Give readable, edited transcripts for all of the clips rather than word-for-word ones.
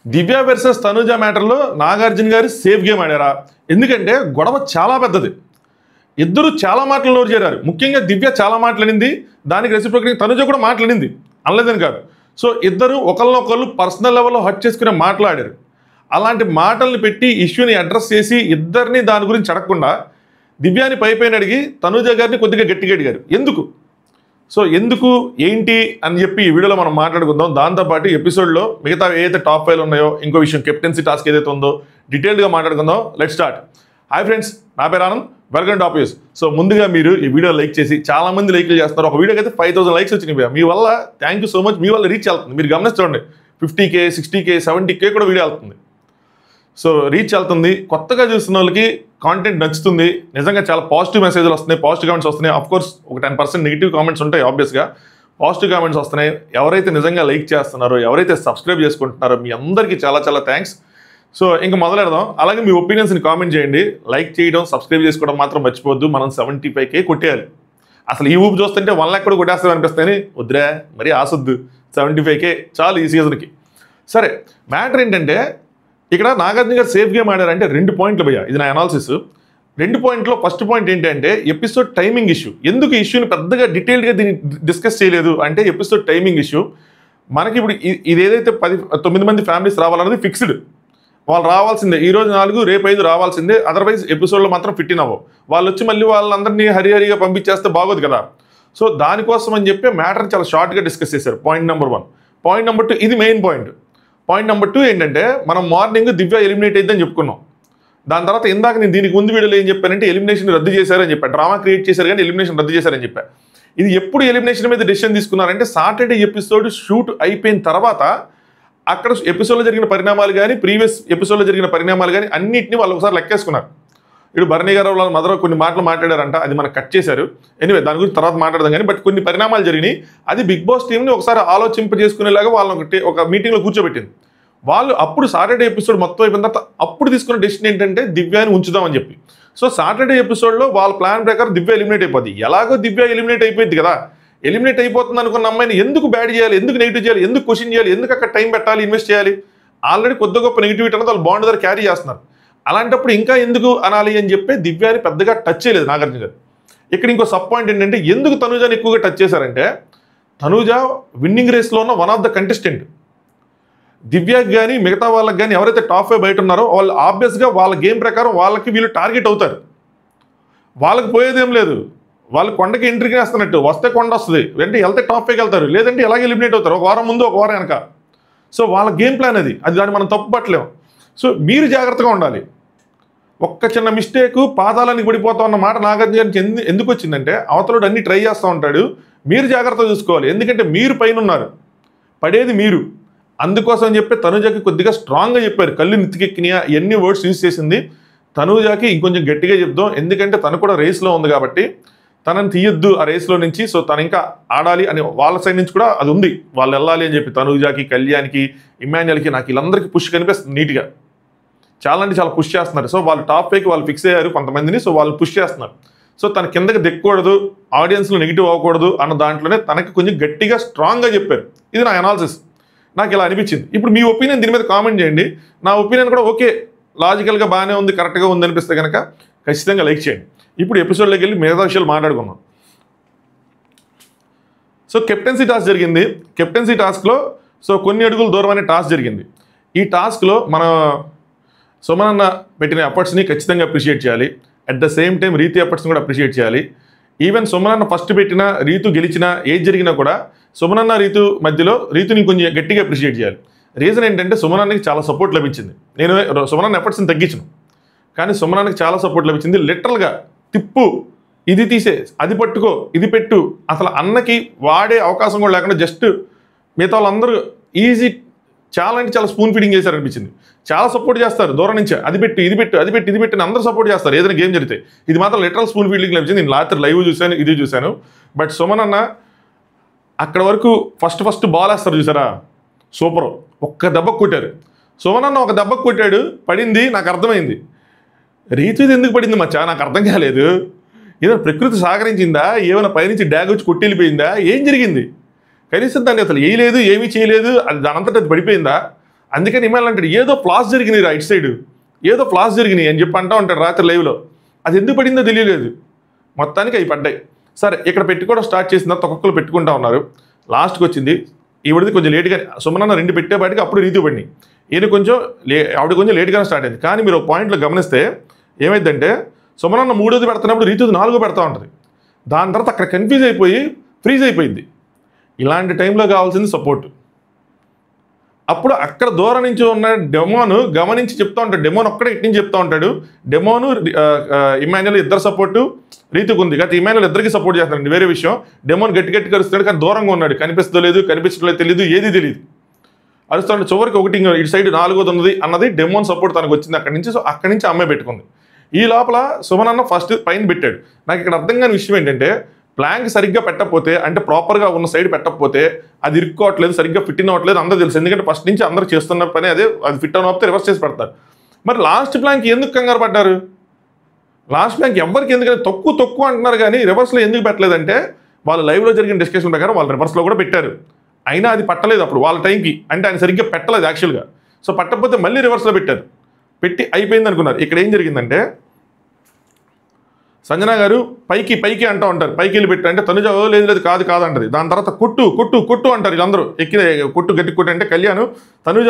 దివ్య versus Tanuja మ్యాటర్లో Nagarjuna గారు safe game ఆడారా? ఎందుకంటే గొడవ చాలా పెద్దది. ఇద్దరు చాలా మాటలు నోరు చేరారు. ముఖ్యంగా దివ్య చాలా మాట్లాడింది, దానికి రెసిప్రోకల్గా తనుజ కూడా మాట్లాడింది, అనలేదని కాదు. సో ఇద్దరు ఒకళ్ళనొకళ్ళు పర్సనల్ లెవెల్లో హర్ట్ చేసుకునే మాట్లాడారు. అలాంటి మాటల్ని పెట్టి ఇష్యూని అడ్రస్ చేసి ఇద్దరిని దాని గురించి అడగకుండా దివ్యాని పైపైన అడిగి తనుజ గారిని కొద్దిగా గట్టిగా అడిగారు. ఎందుకు? సో ఎందుకు ఏంటి అని చెప్పి ఈ వీడియోలో మనం మాట్లాడుకుందాం. దాంతోపాటు ఎపిసోడ్లో మిగతా ఏదైతే టాప్ 5 ఉన్నాయో, ఇంకో విషయం కెప్టెన్సీ టాస్క్ ఏదైతే ఉందో డీటెయిల్గా మాట్లాడుకుందాం. Let's start. హాయ్ ఫ్రెండ్స్, నా పేరు Anand, welcome to top news. So ముందుగా మీరు ఈ వీడియో లైక్ చేసి, చాలా మంది లైక్లు చేస్తున్నారు. ఒక వీడియోకి అయితే 5000 లైక్స్ వచ్చినాయి. మీ వల్ల థ్యాంక్ యూ సో మచ్. మీ వల్ల రీచ్ వెళ్తుంది. మీరు గమనించండి, 50K 60K 70K కూడా వీడియో వెళ్తుంది. సో రీచ్ వెళ్తుంది. కొత్తగా చూస్తున్న వాళ్ళకి కాంటెంట్ నచ్చుతుంది. నిజంగా చాలా పాజిటివ్ మెసేజ్లు వస్తున్నాయి, పాజిటివ్ కామెంట్స్ వస్తున్నాయి. అఫ్కోర్స్ ఒక 10% నెగిటివ్ కామెంట్స్ ఉంటాయి. ఆబ్వియస్గా పాజిటివ్ కామెంట్స్ వస్తున్నాయి. ఎవరైతే నిజంగా లైక్ చేస్తున్నారో, ఎవరైతే సబ్స్క్రైబ్ చేసుకుంటున్నారో మీ అందరికీ చాలా చాలా థ్యాంక్స్. సో ఇంకా మొదలెడదాం. అలాగే మీ ఒపీనియన్స్ని కామెంట్ చేయండి. లైక్ చేయడం, సబ్స్క్రైబ్ చేసుకోవడం మాత్రం మర్చిపోవద్దు. మనం 75K కొట్టేయాలి. అసలు ఈ ఊపు చూస్తుంటే 1 lakh కూడా కొట్టేస్తాం అనిపిస్తాయని వద్దురా, మరి ఆసొద్దు. 75K చాలు ఈ సీజన్కి. సరే, మ్యాటర్ ఏంటంటే ఇక్కడ నాగార్జున గారు సేఫ్ గేమ్ ఆడారంటే 2 పాయింట్లు భయ్యా. ఇది నా అనాలిసిస్. 2 పాయింట్లో ఫస్ట్ పాయింట్ ఏంటంటే ఎపిసోడ్ టైమింగ్ ఇష్యూ. ఎందుకు ఇష్యూని పెద్దగా డీటెయిల్గా దీన్ని డిస్కస్ చేయలేదు అంటే ఎపిసోడ్ టైమింగ్ ఇష్యూ. మనకి ఇప్పుడు ఇది ఏదైతే 9 మంది ఫ్యామిలీస్ రావాలన్నది ఫిక్స్డ్. వాళ్ళు రావాల్సిందే. ఈరోజు 4, రేపు 5 రావాల్సిందే. అదర్వైజ్ ఎపిసోడ్లో మాత్రం ఫిట్ ఇన్ అవ్వవు. వాళ్ళు వచ్చి మళ్ళీ వాళ్ళందరినీ హరిహరిగా పంపించేస్తే బాగోదు కదా. సో దానికోసం అని చెప్పి మ్యాటర్ని చాలా షార్ట్గా డిస్కస్ చేశారు. Point number 1. పాయింట్ నెంబర్ 2, ఇది మెయిన్ పాయింట్. పాయింట్ నెంబర్ 2 ఏంటంటే మనం మార్నింగ్ దివ్య ఎలిమినేట్ అయిద్దని చెప్పుకున్నాం. దాని తర్వాత ఇందాక నేను దీనికి ముందు వీడియోలో ఏం చెప్పానంటే ఎలిమినేషన్ రద్దు చేశారని చెప్పాను. డ్రామా క్రియేట్ చేశారు కానీ ఎలిమినేషన్ రద్దు చేశారని చెప్పాను. ఇది ఎప్పుడు ఎలిమినేషన్ మీద డెసిషన్ తీసుకున్నారంటే సాటర్డే ఎపిసోడ్ షూట్ అయిపోయిన తర్వాత అక్కడ ఎపిసోడ్లో జరిగిన పరిణామాలు కానీ, ప్రీవియస్ ఎపిసోడ్లో జరిగిన పరిణామాలు కానీ అన్నింటినీ వాళ్ళు ఒకసారి లెక్కేసుకున్నారు. ఇప్పుడు భరణి గారు వాళ్ళ మదర్ కొన్ని మాటలు మాట్లాడారంట, అది మనకు కట్ చేశారు. ఎనివే దాని గురించి తర్వాత మాట్లాడదాం కానీ, బట్ కొన్ని పరిణామాలు జరిగినాయి. అది బిగ్ బాస్ టీంని ఒకసారి ఆలోచింపజేసుకునేలాగా వాళ్ళని ఒక మీటింగ్లో కూర్చోబెట్టింది. వాళ్ళు అప్పుడు సాటర్డే ఎపిసోడ్ మొత్తం అయిపోయిన తర్వాత అప్పుడు తీసుకున్న డెసిషన్ ఏంటంటే దివ్యాని ఉంచుదామని చెప్పి. సో సాటర్డే ఎపిసోడ్లో వాళ్ళ ప్లాన్ ప్రకారం దివ్య ఎలిమినేట్ అయిపోద్ది. ఎలాగో దివ్య ఎలిమినేట్ అయిపోయింది కదా, ఎలిమినేట్ అయిపోతుంది అనుకున్న అమ్మాయిని ఎందుకు బ్యాడ్ చేయాలి, ఎందుకు నెగిటివ్ చేయాలి, ఎందుకు క్వశ్చన్ చేయాలి, ఎందుకు అక్కడ టైం పెట్టాలి, ఇన్వెస్ట్ చేయాలి? ఆల్రెడీ కొద్ది గొప్ప నెగిటివిటీ అనేది వాళ్ళు బాండ్ దగ్గర క్యారీ చేస్తున్నారు. అలాంటప్పుడు ఇంకా ఎందుకు అనాలి అని చెప్పి దివ్యాని పెద్దగా టచ్ చేయలేదు నాగార్జున గారు. ఇక్కడ ఇంకో సబ్ పాయింట్ ఏంటంటే ఎందుకు తనుజాని ఎక్కువగా టచ్ చేశారంటే తనుజ విన్నింగ్ రేస్లో ఉన్న వన్ ఆఫ్ ద కంటెస్టెంట్. దివ్యాకి కానీ మిగతా వాళ్ళకి కానీ ఎవరైతే టాప్ 5 బయట ఉన్నారో వాళ్ళు ఆబ్వియస్గా వాళ్ళ గేమ్ ప్రకారం వాళ్ళకి వీళ్ళు టార్గెట్ అవుతారు. వాళ్ళకి పోయేదేం లేదు. వాళ్ళు కొండకి ఎంట్రీకి వేస్తున్నట్టు వస్తే కొండ వస్తుంది, వెంటనే వెళ్తే టాప్ 5కి వెళ్తారు, లేదంటే ఎలాగే ఎలిమినేట్ అవుతారు. ఒక వారం ముందు, ఒక వారం వెనక. సో వాళ్ళ గేమ్ ప్లాన్ అది దాన్ని మనం తప్పు పట్టలేము. సో మీరు జాగ్రత్తగా ఉండాలి. ఒక్క చిన్న మిస్టేక్ పాదాలని పడిపోతా ఉన్న మాట నాగార్జున గారికి ఎందుకు వచ్చిందంటే అవతలుడు అన్ని ట్రై చేస్తూ ఉంటాడు. మీరు జాగ్రత్త చూసుకోవాలి. ఎందుకంటే మీరు పైన ఉన్నారు, పడేది మీరు. అందుకోసం అని చెప్పి తనుజాకి కొద్దిగా స్ట్రాంగ్గా చెప్పారు. కళ్ళు నెత్తికెక్కినాయా ఎన్ని వర్డ్స్ యూజ్ చేసింది. తనుజాకి ఇంకొంచెం గట్టిగా చెప్దాం, ఎందుకంటే తను కూడా రేస్లో ఉంది కాబట్టి తనని తీయొద్దు ఆ రేస్లో నుంచి. సో తను ఇంకా ఆడాలి అని వాళ్ళ సైడ్ నుంచి కూడా అది ఉంది, వాళ్ళు వెళ్ళాలి అని చెప్పి. తనుజాకి, కళ్యాణ్కి, ఇమాన్యుయల్కి, నాకు వీళ్ళందరికీ పుష్ కనిపిస్తుంది నీట్గా. చాలా అంటే చాలా పుష్ చేస్తున్నారు. సో వాళ్ళు టాప్ 5కి వాళ్ళు ఫిక్స్ అయ్యారు కొంతమందిని. సో వాళ్ళు పుష్ చేస్తున్నారు. సో తన కిందకి దిక్కకూడదు, ఆడియన్స్లో నెగిటివ్ అవ్వకూడదు అన్న దాంట్లోనే తనకి కొంచెం గట్టిగా స్ట్రాంగ్గా చెప్పారు. ఇది నా అనాలిసిస్, నాకు ఇలా అనిపించింది. ఇప్పుడు మీ ఒపీనియన్ దీని మీద కామెంట్ చేయండి. నా ఒపీనియన్ కూడా ఓకే, లాజికల్గా బాగానే ఉంది, కరెక్ట్గా ఉంది అనిపిస్తే కనుక ఖచ్చితంగా లైక్ చేయండి. ఇప్పుడు ఎపిసోడ్లోకి వెళ్ళి మిగతా విషయాలు మాట్లాడుకుందాం. సో కెప్టెన్సీ టాస్క్ జరిగింది. కెప్టెన్సీ టాస్క్లో కొన్ని అడుగులు దూరం అనే టాస్క్ జరిగింది. ఈ టాస్క్లో మన సుమనన్న పెట్టిన ఎఫర్ట్స్ని ఖచ్చితంగా అప్రిషియేట్ చేయాలి. At the same time Ritu ఎఫర్ట్స్ని కూడా అప్రిషియేట్ చేయాలి. ఈవెన్ సుమనన్న ఫస్ట్ పెట్టిన, రీతు గెలిచిన, ఏది జరిగినా కూడా సుమనన్న రీతు మధ్యలో రీతుని కొంచెం గట్టిగా అప్రిషియేట్ చేయాలి. రీజన్ ఏంటంటే సుమనన్నకి చాలా సపోర్ట్ లభించింది. నేను సుమనన్న ఎఫర్ట్స్ని తగ్గించను, కానీ సుమనన్నకి చాలా సపోర్ట్ లభించింది. లిటరల్గా తిప్పు, ఇది తీసే, అది పట్టుకో, ఇది పెట్టు, అసలు అన్నకి వాడే అవకాశం కూడా లేకుండా జస్ట్ మిగతా వాళ్ళందరూ ఈజీ, చాలా అంటే చాలా స్పూన్ ఫీడింగ్ చేశారనిపించింది. చాలా సపోర్ట్ చేస్తారు దూరం నుంచి, అది పెట్టు, ఇది పెట్టు, అది పెట్టి, ఇది పెట్టి అని అందరూ సపోర్ట్ చేస్తారు ఏదైనా గేమ్ జరిగితే. ఇది మాత్రం లిటరల్ స్పూన్ ఫీడింగ్ లభించింది. నేను రాత్రి లైవ్ చూశాను, ఇది చూశాను. బట్ సుమనన్న అక్కడ వరకు ఫస్ట్ బాల్ వేస్తారు చూసారా, సూపర్. ఒక్క దెబ్బకు కొట్టారు. సుమనన్న ఒక దెబ్బకు కొట్టాడు, పడింది, నాకు అర్థమైంది. రీతుది ఎందుకు పడింది మచ్చా నాకు అర్థం కాలేదు. ఏదైనా ప్రకృతి సహకరించిందా, ఏమైనా పైనుంచి డ్యాగ్ వచ్చి కొట్టి వెళ్ళిపోయిందా, ఏం జరిగింది? కనీసం దాన్ని అసలు వేయలేదు, ఏమీ చేయలేదు, అది దానంతటా అది పడిపోయిందా? అందుకని ఇమాన్ అంటాడు ఏదో ఫ్లాస్ జరిగినాయి రైట్ సైడ్, ఏదో ఫ్లాస్ జరిగినాయి అని చెప్పి అంటూ ఉంటాడు రాత్రి లైవ్లో. అది ఎందుకు పడిందో తెలియలేదు, మొత్తానికి అవి పడ్డాయి. సరే ఇక్కడ పెట్టుకోవడం స్టార్ట్ చేసిన తర్వాత ఒక్కొక్కరు పెట్టుకుంటా ఉన్నారు. లాస్ట్కి వచ్చింది ఈవిడది కొంచెం లేట్గా, సుమనన్న 2 పెట్టేపాటికి అప్పుడు రీతు పడినాయి. ఈయన కొంచెం ఆవిడ కొంచెం లేట్గానే స్టార్ట్ అయింది. కానీ మీరు ఒక పాయింట్లో గమనిస్తే ఏమైందంటే సుమనన్న 3వది పెడుతున్నప్పుడు రీతుది 4 పెడతా ఉంటుంది. దాని తర్వాత అక్కడ కన్ఫ్యూజ్ అయిపోయి ఫ్రీజ్ అయిపోయింది. ఇలాంటి టైంలో కావాల్సింది సపోర్ట్. అప్పుడు అక్కడ దూరం నుంచి ఉన్న డెమోను గమనించి చెప్తా ఉంటాడు. డెమోన్ ఒక్కడే ఇటు నుంచి చెప్తా ఉంటాడు. డెమోను ఇమాన్యుయల్ ఇద్దరు సపోర్టు రీతుకు ఉంది. గత ఇమాన్యుయల్ ఇద్దరికి సపోర్ట్ చేస్తాడు, వేరే విషయం. డెమోన్ గట్టి కరుస్తాడు, కానీ దూరంగా ఉన్నాడు, కనిపిస్తలేదు, కనిపించట్లేదు, తెలియదు, ఏది తెలియదు. అరుస్తాడు. చివరికి ఒకటి ఇటు సైడ్ 4వది ఉన్నది అన్నది డెమోన్ సపోర్ట్ తనకు వచ్చింది అక్కడి నుంచి. సో అక్కడి నుంచి అమ్మాయి పెట్టుకుంది. ఈ లోపల సుమనన్న ఫస్ట్ పైన పెట్టాడు. నాకు ఇక్కడ అర్థం కాని విషయం ఏంటంటే ప్లాంక్ సరిగ్గా పెట్టకపోతే, అంటే ప్రాపర్గా ఉన్న సైడ్ పెట్టకపోతే అది ఇరుక్కోవట్లేదు, సరిగ్గా ఫిట్ అవ్వట్లేదు అందరూ తెలుసు. ఎందుకంటే ఫస్ట్ నుంచి అందరూ చేస్తున్న పని అదే, అది ఫిట్ అవ్వకపోతే రివర్స్ చేసి పెడతారు. మరి లాస్ట్ ప్లాంక్ ఎందుకు కంగారు పడ్డారు? లాస్ట్ ప్లాంక్ ఎవరికి ఎందుకంటే తక్కువ అంటున్నారు, కానీ రివర్స్లో ఎందుకు పెట్టలేదంటే వాళ్ళు లైవ్లో జరిగిన డిస్కషన్ ప్రకారం వాళ్ళు రివర్స్లో కూడా పెట్టారు, అయినా అది పట్టలేదు అప్పుడు వాళ్ళ టైంకి. అంటే ఆయన సరిగ్గా పెట్టలేదు యాక్చువల్గా. సో పట్టకపోతే మళ్ళీ రివర్స్లో పెట్టారు, పెట్టి అయిపోయింది అనుకున్నారు. ఇక్కడ ఏం జరిగిందంటే సంజన గారు పైకి అంటూ ఉంటారు, పైకి వెళ్ళి పెట్టి అంటే తనుజ లేదు కాదు అంటది. దాని తర్వాత కొట్టు అంటారు వీళ్ళందరూ. ఎక్కిన గట్టి కొట్టు అంటే కళ్యాణ్ తనుజ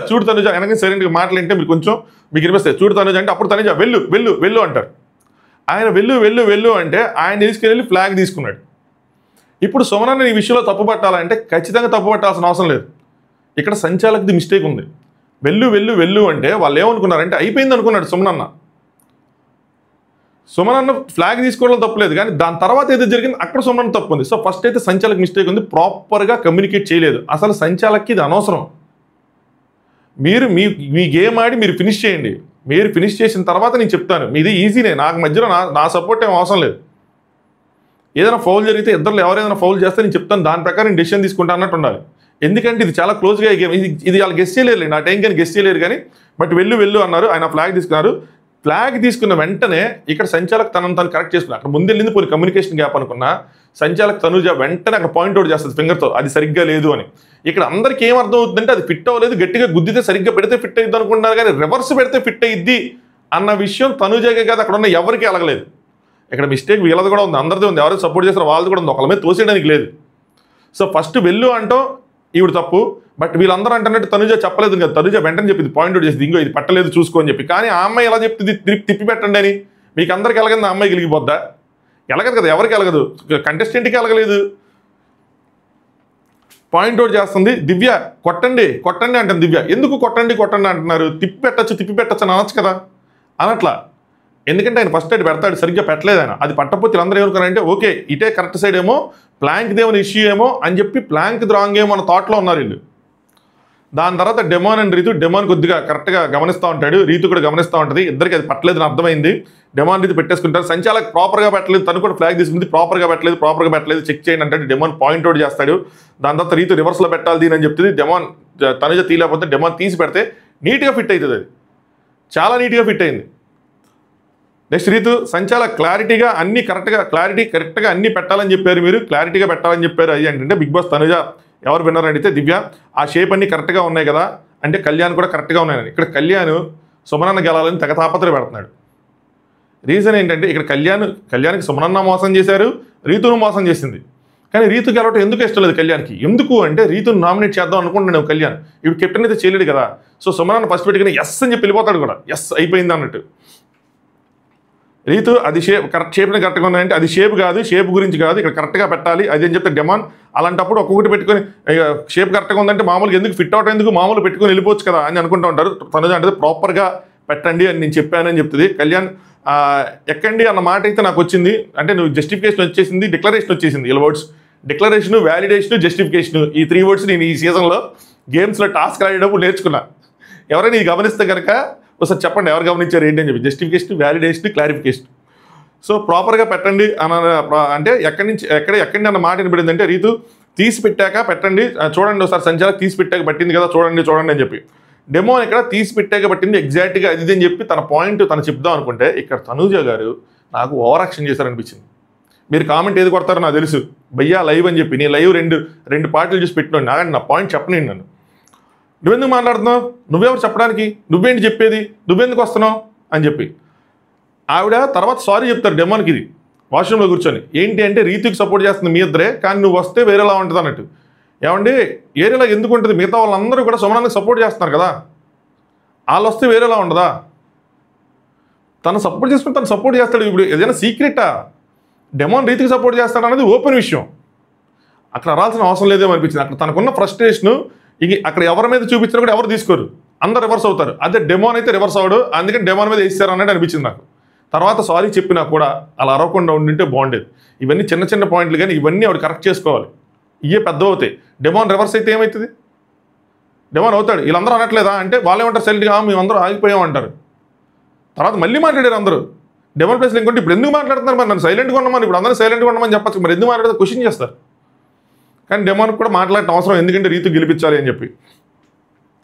చూడు తనుజ వెనక సరైనగా మాటలంటే మీరు కొంచెం మీకు వినిపిస్తాయి. చూడు తనుజ అంటే అప్పుడు తనుజ వెళ్ళు అంటారు. ఆయన వెళ్ళు అంటే ఆయన తీసుకెళ్ళి ఫ్లాగ్ తీసుకున్నాడు. ఇప్పుడు సుమనన్న ఈ విషయంలో తప్పు పట్టాలంటే ఖచ్చితంగా తప్పు పట్టాల్సిన అవసరం లేదు. ఇక్కడ సంచాలకుది మిస్టేక్ ఉంది. వెళ్ళు అంటే వాళ్ళు ఏమనుకున్నారంటే అయిపోయింది అనుకున్నాడు సుమనన్న ఫ్లాగ్ తీసుకోవడం తప్పులేదు, కానీ దాని తర్వాత ఏదో జరిగింది అక్కడ సుమనన్న తప్పు ఉంది. సో ఫస్ట్ అయితే సంచాలక్ మిస్టేక్ ఉంది, ప్రాపర్గా కమ్యూనికేట్ చేయలేదు. అసలు సంచాలక్కి ఇది అనవసరం. మీరు మీ గేమ్ ఆడి మీరు ఫినిష్ చేయండి. మీరు ఫినిష్ చేసిన తర్వాత నేను చెప్తాను, మీది ఈజీనే, నాకు మధ్యలో నా సపోర్ట్ ఏం అవసరం లేదు. ఏదైనా ఫౌల్ జరిగితే ఇద్దరు ఎవరైనా ఫౌల్ చేస్తే నేను చెప్తాను, దాని ప్రకారం నేను డెసిషన్ తీసుకుంటా అన్నట్టు ఉండాలి. ఎందుకంటే ఇది చాలా క్లోజ్గా గేమ్, ఇది వాళ్ళు గెస్ చేయలేరు, నా టైం కానీ గెస్ చేయలేరు. కానీ బట్ వెళ్ళు అన్నారు, ఆయన ఫ్లాగ్ తీసుకున్నారు. ఫ్లాగ్ తీసుకున్న వెంటనే ఇక్కడ సంచాలక్ తను కరెక్ట్ చేసుకున్నారు. అక్కడ ముందు వెళ్ళింది పోయి కమ్యూనికేషన్ గ్యాప్ అనుకున్నా, సంచాలక్ తనుజ వెంటనే అక్కడ పాయింట్ అవుట్ చేస్తుంది ఫింగర్తో, అది సరిగ్గా లేదు అని. ఇక్కడ అందరికీ ఏం అర్థం అవుతుందంటే అది ఫిట్ అవ్వలేదు, గట్టిగా గుద్దితే సరిగ్గా పెడితే ఫిట్ అయ్యిద్ది అనుకుంటున్నారు, కానీ రివర్స్ పెడితే ఫిట్ అయ్యిద్ది అన్న విషయం తనుజకే కాదు అక్కడ ఉన్న ఎవరికి అలగలేదు. ఇక్కడ మిస్టేక్ వీళ్ళది కూడా ఉంది, అందరిది ఉంది, ఎవరైతే సపోర్ట్ చేస్తారో వాళ్ళది కూడా ఉంది, ఒకళ్ళ మీద తోసేయడానికి లేదు. సో ఫస్ట్ వెళ్ళు అంటూ ఈవిడ తప్పు, బట్ వీళ్ళందరూ అంటున్నట్టు తనుజ చెప్పలేదు కదా, తనుజ వెంటనే చెప్పింది, పాయింట్ అవుట్ చేసింది, ఇంకో ఇది పట్టలేదు చూసుకో అని చెప్పి. కానీ ఆ అమ్మాయి ఎలా చెప్తుంది తిప్పి పెట్టండి అని, మీకు అందరికి ఎలాగంది, ఆ అమ్మాయి గెలిగిపోద్దా? ఎలగదు కదా, ఎవరికి ఎలగదు, కంటెస్టెంట్కి ఎలగలేదు. పాయింట్ అవుట్ చేస్తుంది దివ్య, కొట్టండి అంటుంది దివ్య. ఎందుకు కొట్టండి అంటున్నారు? తిప్పి పెట్టచ్చు అని అనొచ్చు కదా, అనట్లా. ఎందుకంటే ఆయన ఫస్ట్ అటు పెడతాడు, సరిగ్గా పెట్టలేదు ఆయన. అది పట్టకపోతే వీళ్ళందరూ ఏమనుకున్నారంటే ఓకే ఇటే కరెక్ట్ సైడ్ ఏమో, ప్లాంక్ దేమో ఇష్యూ ఏమో అని చెప్పి ప్లాంక్ రాంగ్ ఏమో అన్న థాట్లో ఉన్నారు వీళ్ళు. దాని తర్వాత డెమోన్ అండ్ రీతు, డెమోన్ కొద్దిగా కరెక్ట్గా గమనిస్తూ ఉంటాడు, రీతు కూడా గమనిస్తూ ఉంటుంది. ఇద్దరికి అది పట్టలేదని అర్థమైంది. డెమోన్ రీతు పెట్టేసుకుంటారు. సంచాలక్ ప్రాపర్గా పెట్టలేదు, తను కూడా ఫ్లాగ్ తీసుకుంది, ప్రాపర్గా పెట్టలేదు చెక్ చేయండి అంటే డెమోన్ పాయింట్ అవుట్ చేస్తాడు. దాని తర్వాత రీతు రివర్స్లో పెట్టాలి దీని అని చెప్తుంది. డెమోన్ తనుజ తీయలేకపోతే డెమోన్ తీసి పెడితే నీట్గా ఫిట్ అవుతుంది, అది చాలా నీట్గా ఫిట్ అయింది. నెక్స్ట్ రీతు సంచాలక్ క్లారిటీగా అన్ని కరెక్ట్గా అన్ని పెట్టాలని చెప్పారు, మీరు క్లారిటీగా పెట్టాలని చెప్పారు. అది ఏంటంటే బిగ్ బాస్ తనుజ ఎవరు విన్నర్ అడిగితే దివ్య, ఆ షేప్ అన్ని కరెక్ట్గా ఉన్నాయి కదా అంటే కళ్యాణ్ కూడా కరెక్ట్గా ఉన్నాయని. ఇక్కడ కళ్యాణ్ సుమనన్న గెలాలని తెగ తాపత్రయ పెడుతున్నాడు. రీజన్ ఏంటంటే ఇక్కడ కళ్యాణ్కి సుమనన్న మోసం చేశారు, రీతును మోసం చేసింది. కానీ రీతు గెలవటం ఎందుకు ఇష్టం లేదు కళ్యాణ్కి? ఎందుకు అంటే రీతును నామినేట్ చేద్దాం అనుకుంటున్నాను కళ్యాణ్, ఇప్పుడు కెప్టెన్ అయితే చేయలేడు కదా. సో సుమనన్న ఫస్ట్ పెట్టుకుని ఎస్ అని చెప్పి వెళ్ళిపోతాడు కూడా, ఎస్ అయిపోయింది అన్నట్టు. రీతు అది షేప్ని కరెక్ట్గా ఉన్నాయంటే అది షేప్ కాదు, షేప్ గురించి కాదు, ఇక్కడ కరెక్ట్గా పెట్టాలి అది అని చెప్తే డెమాన్. అలాంటప్పుడు ఒక్కొక్కటి పెట్టుకొని షేప్ కరెక్ట్గా ఉందంటే మామూలుగా ఎందుకు ఫిట్ అవటం ఎందుకు, మామూలు పెట్టుకొని వెళ్ళిపోవచ్చు కదా అని అనుకుంటూ ఉంటారు. తనుజ అంటే ప్రాపర్గా పెట్టండి అని నేను చెప్పానని చెప్తుంది. కళ్యాణ్ ఎక్కండి అన్న మాట అయితే నాకు వచ్చింది, అంటే నువ్వు జస్టిఫికేషన్ వచ్చేసింది, డిక్లరేషన్ వచ్చేసింది. ఇలా వర్డ్స్ డిక్లరేషను, వ్యాలిడేషను, జస్టిఫికేషను, ఈ 3 వర్డ్స్ నేను ఈ సీజన్లో గేమ్స్లో టాస్క్ ఆడేటప్పుడు నేర్చుకున్నా. ఎవరైనా ఇది గమనిస్తే కనుక ఒకసారి చెప్పండి ఎవరు గమనించారు ఏంటి అని చెప్పి. Justification, validation, clarification. సో ప్రాపర్గా పెట్టండి అంటే ఎక్కడి అన్న మాట వినబడింది అంటే రీతు తీసి పెట్టాక పెట్టండి, చూడండి ఒకసారి సంచాలక్ తీసి పెట్టాక పట్టింది కదా చూడండి అని చెప్పి. డెమో ఇక్కడ తీసి పెట్టాక పట్టింది ఎగ్జాక్ట్గా అది అని చెప్పి తన పాయింట్ తను చెప్దాం అనుకుంటే ఇక్కడ తనూజ గారు నాకు ఓవర్ యాక్షన్ చేశారనిపించింది. మీరు కామెంట్ ఏది కొడతారో నాకు తెలుసు, భయ్యా లైవ్ అని చెప్పి నేను లైవ్ రెండు పార్టీలు చూసి పెట్టినాను, నాకంటే నా పాయింట్ చెప్పనండి. నువ్వెందుకు మాట్లాడుతున్నావు, నువ్వెవరు చెప్పడానికి, నువ్వేంటి చెప్పేది, నువ్వెందుకు వస్తున్నావు అని చెప్పి ఆవిడ తర్వాత సారీ చెప్తారు డెమోన్కి. ఇది వాష్రూమ్లో కూర్చొని ఏంటి అంటే రీతుకి సపోర్ట్ చేస్తుంది మీ ఇద్దరే, కానీ నువ్వు వస్తే వేరేలా ఉంటుంది అన్నట్టు. ఏమండి వేరేలా ఎందుకు ఉంటుంది, మిగతా వాళ్ళందరూ కూడా సుమనానికి సపోర్ట్ చేస్తున్నారు కదా, వాళ్ళు వస్తే వేరేలా ఉండదా? తను సపోర్ట్ చేసుకుని తను సపోర్ట్ చేస్తాడు. ఇప్పుడు ఏదైనా సీక్రెటా డెమోన్ రీతికి సపోర్ట్ చేస్తాడు అనేది ఓపెన్ విషయం. అక్కడ రాల్సిన అవసరం లేదేమో అనిపించింది. అక్కడ తనకున్న ఫ్రస్ట్రేషను అక్కడ ఎవరి మీద చూపించినా కూడా ఎవరు తీసుకోరు, అందరు రివర్స్ అవుతారు. అదే డెమోన్ అయితే రివర్స్ అవడు, అందుకని డెమోన్ మీద వేస్తారు అన్నట్టు అనిపించింది నాకు. తర్వాత సారీ చెప్పినా కూడా అలా అరవకుండా ఉండింటే బాగుండేది. ఇవన్నీ చిన్న చిన్న పాయింట్లు, కానీ ఇవన్నీ ఆవిడ కరెక్ట్ చేసుకోవాలి. ఇవే పెద్ద అవుతాయి. డెమోన్ రివర్స్ అయితే ఏమవుతుంది, డెమోన్ అవుతాడు. వీళ్ళందరూ అనట్లేదా అంటే వాళ్ళు ఏమంటారు, సైలెంట్గా మేమందరూ ఆగిపోయామంటారు. తర్వాత మళ్ళీ మాట్లాడారు అందరూ డెమోన్ ప్లేస్లో. ఇంకోటి ఇప్పుడు ఎందుకు మాట్లాడుతున్నారు, మరి నన్ను సైలెంట్గా ఉండమని, ఇప్పుడు అందరూ సైలెంట్గా ఉండమని చెప్పచ్చు, మరి ఎందుకు మాట్లాడితే క్వశ్చన్ చేస్తారు. కానీ డెమోన్కి కూడా మాట్లాడటం అవసరం, ఎందుకంటే రీతు గెలిపించాలి అని చెప్పి.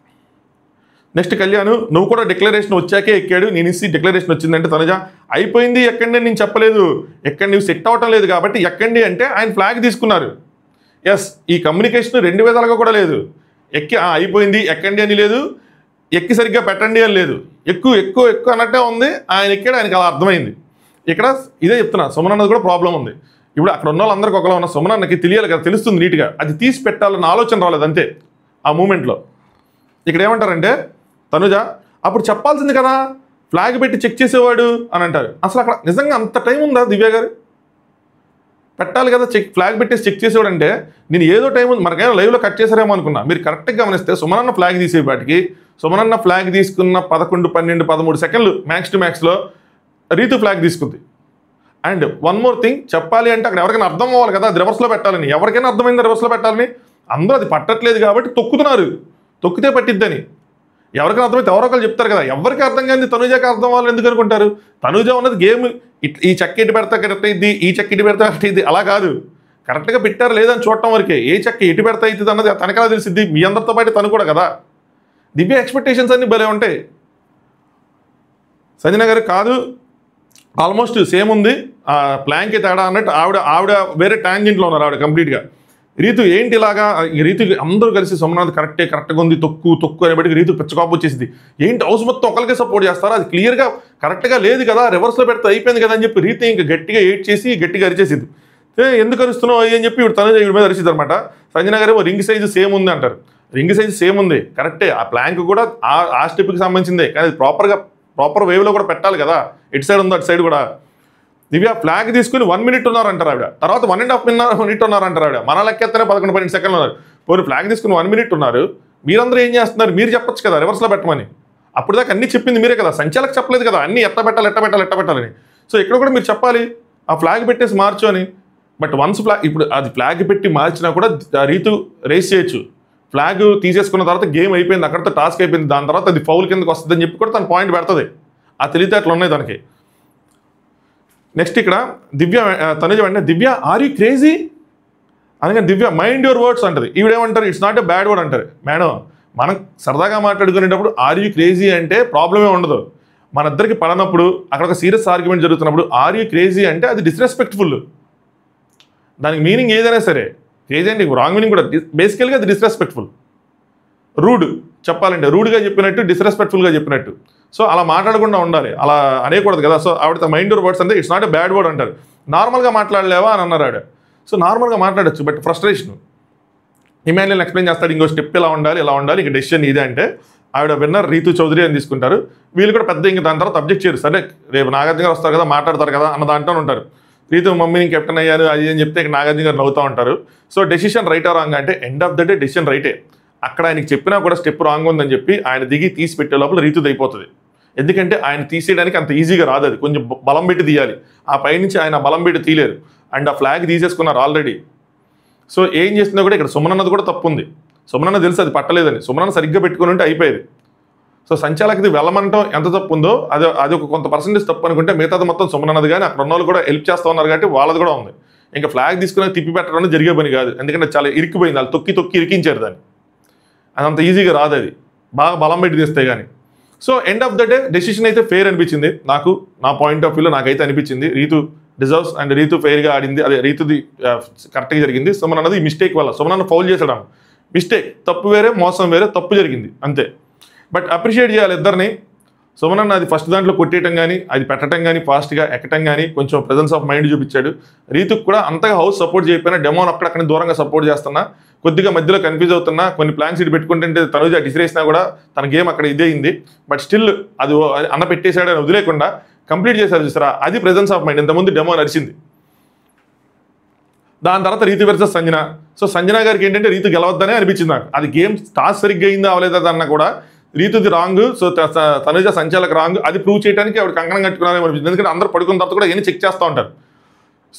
నెక్స్ట్ కళ్యాణ్, నువ్వు కూడా డిక్లరేషన్ వచ్చాకే ఎక్కాడు, నేను ఇచ్చి డిక్లరేషన్ వచ్చిందంటే తనుజ అయిపోయింది ఎక్కండి నేను చెప్పలేదు, ఎక్కడ నువ్వు సెట్ అవటం లేదు కాబట్టి ఎక్కండి అంటే ఆయన ఫ్లాగ్ తీసుకున్నారు. ఎస్, ఈ కమ్యూనికేషన్ 2 విధాలుగా కూడా లేదు. ఎక్కి అయిపోయింది ఎక్కండి అని లేదు, ఎక్కి సరిగ్గా పెట్టండి అని లేదు. ఎక్కువ ఎక్కువ ఎక్కువ అన్నట్టే ఉంది. ఆయన ఎక్కాడు, ఆయనకి అలా అర్థమైంది. ఇక్కడ ఇదే చెప్తున్నా, సుమనన్నది కూడా ప్రాబ్లం ఉంది. ఇప్పుడు అక్కడ ఉన్న వాళ్ళందరికీ ఒకలా ఉన్న సుమనన్నకి తెలియాలి కదా, తెలుస్తుంది నీట్గా, అది తీసి పెట్టాలన్న ఆలోచన రాలేదు అంతే ఆ మూమెంట్లో. ఇక్కడ ఏమంటారంటే తనుజ అప్పుడు చెప్పాల్సింది కదా, ఫ్లాగ్ పెట్టి చెక్ చేసేవాడు అని అంటారు. అసలు అక్కడ నిజంగా అంత టైం ఉందా దివ్య గారు? పెట్టాలి కదా, ఫ్లాగ్ పెట్టేసి చెక్ చేసేవాడు అంటే నేను ఏదో టైం ఉంది, మనకైనా లైవ్లో కట్ చేశారేమో అనుకున్నా. మీరు కరెక్ట్గా గమనిస్తే సుమనన్న ఫ్లాగ్ తీసేపాటికి సుమనన్న ఫ్లాగ్ తీసుకున్న 11, 12, 13 సెకండ్లు మ్యాక్స్ టు మ్యాక్స్లో రీతు ఫ్లాగ్ తీసుకుంది. అండ్ వన్ మోర్ థింగ్ చెప్పాలి అంటే అక్కడ ఎవరికైనా అర్థం అవ్వాలి కదా, అది రివర్స్లో పెట్టాలని. ఎవరికైనా అర్థమైంది రివర్స్లో పెట్టాలని, అందరూ అది పట్టట్లేదు కాబట్టి తొక్కుతున్నారు, తొక్కితే పట్టిద్దని. ఎవరికైనా అర్థమైతే ఎవరో ఒకరు చెప్తారు కదా. ఎవరికి అర్థం కాదు తనుజాకి అర్థం అవ్వాలని ఎందుకు అనుకుంటారు? తనుజ ఉన్నది గేమ్, ఈ చెక్క ఇటు పెడతా కరెక్ట్ అయింది, ఈ చెక్క ఇటు పెడతా కరెక్ట్ అయింది, అలా కాదు. కరెక్ట్గా పెట్టారు లేదని చూడటం వరకే. ఏ చెక్క ఎటు పెడతా అవుతుంది అన్నది తనకలా తెలిసిద్ది, మీ అందరితో పాటు తను కూడా కదా. దివ్య ఎక్స్పెక్టేషన్స్ అన్నీ భలే ఉంటాయి. సంజన గారు కాదు, ఆల్మోస్ట్ సేమ్ ఉంది, ప్లాన్కి తేడా అన్నట్టు ఆవిడ వేరే ట్యాంజెంట్లో ఉన్నారు ఆవిడ కంప్లీట్గా. రీతు ఏంటి ఇలాగా, రీతుకి అందరూ కలిసి సోమనాథ్ కరెక్ట్గా ఉంది, తొక్కు అనేప్పటికీ రీతు పిచ్చకాపు వచ్చేసింది. ఏంటి హౌస్ మొత్తం ఒకరికే సపోర్ట్ చేస్తారా, అది క్లియర్గా కరెక్ట్గా లేదు కదా, రివర్స్లో పెడితే అయిపోయింది కదా అని చెప్పి రీతు ఇంకా గట్టిగా ఏడ్ చేసి గట్టిగా అరిచేసింది. ఎందుకు అరుస్తున్నావు అని చెప్పి ఇప్పుడు తను ఇవి మీద అరిచింది అనమాట. సంజన గారు రింగ్ సైజు సేమ్ ఉంది అంటారు. రింగ్ సైజు సేమ్ ఉంది కరెక్టే, ఆ ప్లాంక్ కూడా ఆ స్టెప్కి సంబంధించిందే, కానీ అది ప్రాపర్ వేవ్లో కూడా పెట్టాలి కదా, ఎటు సైడ్ ఉందో అటు సైడ్ కూడా. దివ్య ఫ్లాగ్ తీసుకుని 1 minute ఉన్నారంటారు ఆవిడ, తర్వాత 1.5 minute ఉన్నారంటారు ఆవిడ. మన లెక్కెత్తనే 11, 12 సెకండ్లు ఉన్నారు. పోనీ ఫ్లాగ్ తీసుకుని 1 minute ఉన్నారు, మీరందరూ ఏం చేస్తున్నారు, మీరు చెప్పొచ్చు కదా రివర్స్లో పెట్టమని. అప్పుడు దాకా అన్నీ చెప్పింది మీరే కదా, సంచాలకు చెప్పలేదు కదా అన్నీ ఎట్ట పెట్టాలని. సో ఇక్కడ కూడా మీరు చెప్పాలి ఆ ఫ్లాగ్ పెట్టేసి మార్చు అని. బట్ వన్స్ ఇప్పుడు అది ఫ్లాగ్ పెట్టి మార్చినా కూడా రీతు రేస్ చేయొచ్చు. ఫ్లాగ్ తీసేసుకున్న తర్వాత గేమ్ అయిపోయింది, అక్కడితో టాస్క్ అయిపోయింది, దాని తర్వాత అది ఫౌల్ కిందకి వస్తుంది అని చెప్పి కూడా తన పాయింట్ పెడుతుంది. ఆ తెలివితేటలు ఉన్నాయి దానికి. నెక్స్ట్ ఇక్కడ తనుజ వెంటనే దివ్య ఆర్ యూ క్రేజీ అనగానే దివ్య మైండ్ యువర్ వర్డ్స్ అంటది. ఈవిడేమంటారు, it's not a bad word అంటారు. మేడం మనం సరదాగా మాట్లాడుకునేటప్పుడు ఆర్ యూ క్రేజీ అంటే ప్రాబ్లమే ఉండదు. మన ఇద్దరికి పడనప్పుడు అక్కడ ఒక సీరియస్ ఆర్గ్యుమెంట్ జరుగుతున్నప్పుడు ఆర్ యూ క్రేజీ అంటే అది డిస్రెస్పెక్ట్ఫుల్. దానికి మీనింగ్ ఏదైనా సరే, క్రేజీ అంటే రాంగ్ మీనింగ్ కూడా, బేసికల్గా అది డిస్రెస్పెక్ట్ఫుల్, రూడ్ చెప్పాలంటే, రూడ్గా చెప్పినట్టు, డిస్రెస్పెక్ట్ఫుల్గా చెప్పినట్టు. సో అలా మాట్లాడకుండా ఉండాలి, అలా అనేకూడదు కదా. సో ఆవిడ మైండ్ యువర్ వర్డ్స్ అంటే it's not a bad word అంటారు. నార్మల్గా మాట్లాడలేవా అని అన్నారు ఆవిడ. సో నార్మల్గా మాట్లాడచ్చు, బట్ ఫ్రస్ట్రేషన్ ఇమాన్యుయల్ ఎక్స్ప్లెయిన్ చేస్తాడు, ఇంకో స్టెప్ ఇలా ఉండాలి ఇంక డెసిషన్ ఇదే అంటే ఆవిడ విన్నర్ రీతు చౌదరి అని తీసుకుంటారు. వీళ్ళు కూడా పెద్ద ఇంక దాని తర్వాత అబ్జెక్ట్ చేయరు. సరే రేపు నాగార్జున గారు వస్తారు కదా, మాట్లాడతారు కదా అన్న దాంట్లో ఉంటారు. రీతు మమ్మీని కెప్టెన్ అయ్యారు అది అని చెప్తే నాగార్జున గారు నవ్వుతూ ఉంటారు. సో డెసిషన్ రైటా రాంగ్ అంటే end of the day decision రైటే. అక్కడ ఆయనకి చెప్పినా కూడా స్టెప్ రాంగ్ ఉందని చెప్పి ఆయన దిగి తీసి పెట్టే లోపల రీతుది అయిపోతుంది. ఎందుకంటే ఆయన తీసేయడానికి అంత ఈజీగా రాదు, అది కొంచెం బలం పెట్టి తీయాలి. ఆ పైనుంచి ఆయన బలం పెట్టి తీయలేరు. అండ్ ఆ ఫ్లాగ్ తీసేసుకున్నారు ఆల్రెడీ. సో ఏం చేస్తుందో కూడా ఇక్కడ సుమనన్నది కూడా తప్పు ఉంది. సుమనన్న తెలుసు అది పట్టలేదని, సుమనన్న సరిగ్గా పెట్టుకుని ఉంటే అయిపోయేది. సో సంచాలకుది వెళ్ళమంటాం ఎంత తప్పు ఉందో అది ఒక కొంత పర్సెంటేజ్ తప్పు అనుకుంటే మిగతాది మొత్తం సుమనన్నది. కానీ అక్కడ ఉన్న వాళ్ళు కూడా హెల్ప్ చేస్తూ ఉన్నారు కాబట్టి వాళ్ళది కూడా ఉంది. ఇంకా ఫ్లాగ్ తీసుకుని తిప్పి పెట్టడం జరిగే పని కాదు, ఎందుకంటే చాలా ఇరికిపోయింది, వాళ్ళు తొక్కి ఇరికించారు దాన్ని. అదంత ఈజీగా రాదు, అది బాగా బలం పెట్టి తీస్తే కానీ. So end of the day decision అయితే ఫెయిర్ అనిపించింది నాకు, నా పాయింట్ ఆఫ్ వ్యూలో నాకైతే అనిపించింది. రీతు డిజర్వ్స్ అండ్ రీతు ఫెయిర్గా ఆడింది, అదే రీతుది కరెక్ట్గా జరిగింది. సుమన్ అన్నది మిస్టేక్ వల్ల సుమన్ ఫౌల్ చేసాడు. మిస్టేక్, తప్పు వేరే, మోసం వేరే, తప్పు జరిగింది అంతే. బట్ అప్రిషియేట్ చేయాలి ఇద్దరిని. సుమనన్న అది ఫస్ట్ దాంట్లో కొట్టేయటం కానీ, అది పెట్టడం కానీ, ఫాస్ట్గా ఎక్కటం కానీ, కొంచెం ప్రెజెన్స్ ఆఫ్ మైండ్ చూపించాడు. రీతుకు కూడా అంతగా హౌస్ సపోర్ట్ చేయకపోయినా డెమోన్ అక్కడక్కడ దూరంగా సపోర్ట్ చేస్తున్నా, కొద్దిగా మధ్యలో కన్ఫ్యూజ్ అవుతున్నా, కొన్ని ప్లాన్స్ ఇటు పెట్టుకుంటుంటే తనుజ డిసిరేసినా కూడా తన గేమ్ అక్కడ ఇదే అయింది. బట్ స్టిల్ అది అన్న పెట్టేశాడు అని వదిలేకుండా కంప్లీట్ చేశారు చూసారా, అది ప్రెజెన్స్ ఆఫ్ మైండ్. ఇంతకుముందు డెమో నడిచింది. దాని తర్వాత రీతు వర్సెస్ సంజన. సో సంజన గారికి ఏంటంటే రీతు గెలవద్దనే అనిపించింది నాకు. అది గేమ్ టాస్ సరిగ్గా అయిందా అవలేదా అన్న కూడా రీతుది రాంగ్, సో తనుజ సంచాలక రాంగ్, అది ప్రూవ్ చేయడానికి ఆవిడ కంకణం కట్టుకున్నారేమో అనిపించింది. ఎందుకంటే అందరూ పడుకున్న తర్వాత కూడా ఏమి చెక్ చేస్తూ ఉంటారు.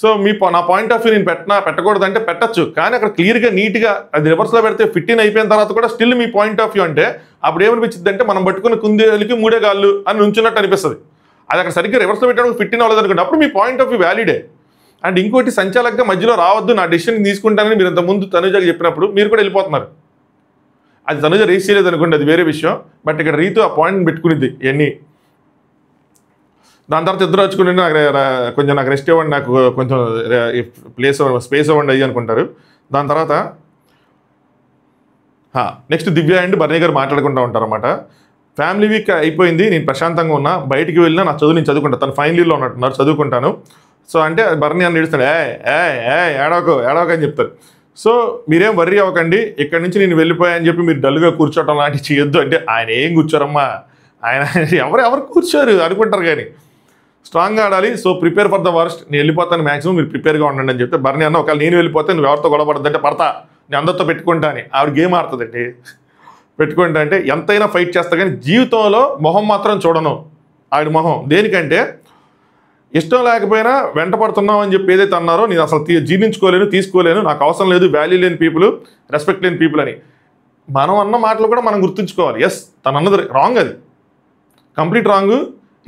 సో నా పాయింట్ ఆఫ్ వ్యూ నేను పెట్టకూడదు అంటే పెట్టచ్చు, కానీ అక్కడ క్లియర్గా నీట్గా అది రివర్స్లో పెడితే ఫిట్టిన్ అయిపోయిన తర్వాత కూడా still me point of view అంటే అప్పుడు ఏమనిపించింది అంటే మనం పట్టుకున్న కుందేలకి మూడే గాళ్ళు అని నుంచున్నట్టు అనిపిస్తుంది. అది అక్కడ సరిగ్గా రివర్స్లో పెట్టడానికి ఫిట్టిన్ అవ్వలేదు అనుకోండి, అప్పుడు మీ పాయింట్ ఆఫ్ వ్యూ వ్యాలిడే. అండ్ ఇంకోటి సంచాలకగా మధ్యలో రావద్దు, నా డెసిషన్ తీసుకుంటానని మీరు ఇంతకుముందు తనుజకి చెప్పినప్పుడు మీరు కూడా వెళ్ళిపోతున్నారు. అది తనుజ రేస్ చేయలేదు అనుకోండి, అది వేరే విషయం. బట్ ఇక్కడ రీతు ఆ పాయింట్ పెట్టుకునిద్ది ఎన్ని. దాని తర్వాత ఇద్దరు వచ్చుకుని కొంచెం నాకు రెస్ట్ ఇవ్వండి, నాకు కొంచెం స్పేస్ ఇవ్వండి అయ్యి అనుకుంటారు. దాని తర్వాత నెక్స్ట్ దివ్య అండ్ బర్నీ గారు మాట్లాడుకుంటూ ఉంటారు అన్నమాట. ఫ్యామిలీ వీక్ అయిపోయింది, నేను ప్రశాంతంగా ఉన్నా, బయటికి వెళ్ళినా నా చదువు నేను చదువుకుంటాను. తను ఫైనల్ ఇయర్లో ఉన్నట్టున్నారు, చదువుకుంటాను. సో అంటే బర్నీ అని ఏడుస్తాడు, ఏడవకు అని చెప్తారు. సో మీరేం వర్రీ అవ్వకండి, ఇక్కడ నుంచి నేను వెళ్ళిపోయాని చెప్పి మీరు డల్గా కూర్చోవటం లాంటివి చేయొద్దు. అంటే ఆయన ఏం కూర్చోరమ్మా, ఆయన ఎవరు కూర్చోరు అనుకుంటారు, కానీ స్ట్రాంగ్గా ఆడాలి. So prepare for the worst, నేను వెళ్ళిపోతాను, మ్యాక్సిమం మీరు ప్రిపేర్గా ఉండండి అని చెప్తే బర్నీ అన్న ఒకవేళ నేను వెళ్ళిపోతే నువ్వు ఎవరితో గొడవ పడద్దంటే పడతా, నేను అందరితో పెట్టుకుంటా అని ఆవిడ గేమ్ ఆడుతుందండి. పెట్టుకుంటా అంటే ఎంతైనా ఫైట్ చేస్తా, కానీ జీవితంలో మొహం మాత్రం చూడను. ఆవిడ మొహం దేనికంటే ఇష్టం లేకపోయినా వెంట పడుతున్నాం అని చెప్పి ఏదైతే అన్నారో నేను అసలు జీర్ణించుకోలేను, తీసుకోలేను, నాకు అవసరం లేదు, వాల్యూ లేని పీపుల్, రెస్పెక్ట్ లేని పీపుల్ అని. మనం అన్న మాటలు కూడా మనం గుర్తుంచుకోవాలి. ఎస్ తను అన్నది రాంగ్, అది కంప్లీట్ రాంగ్.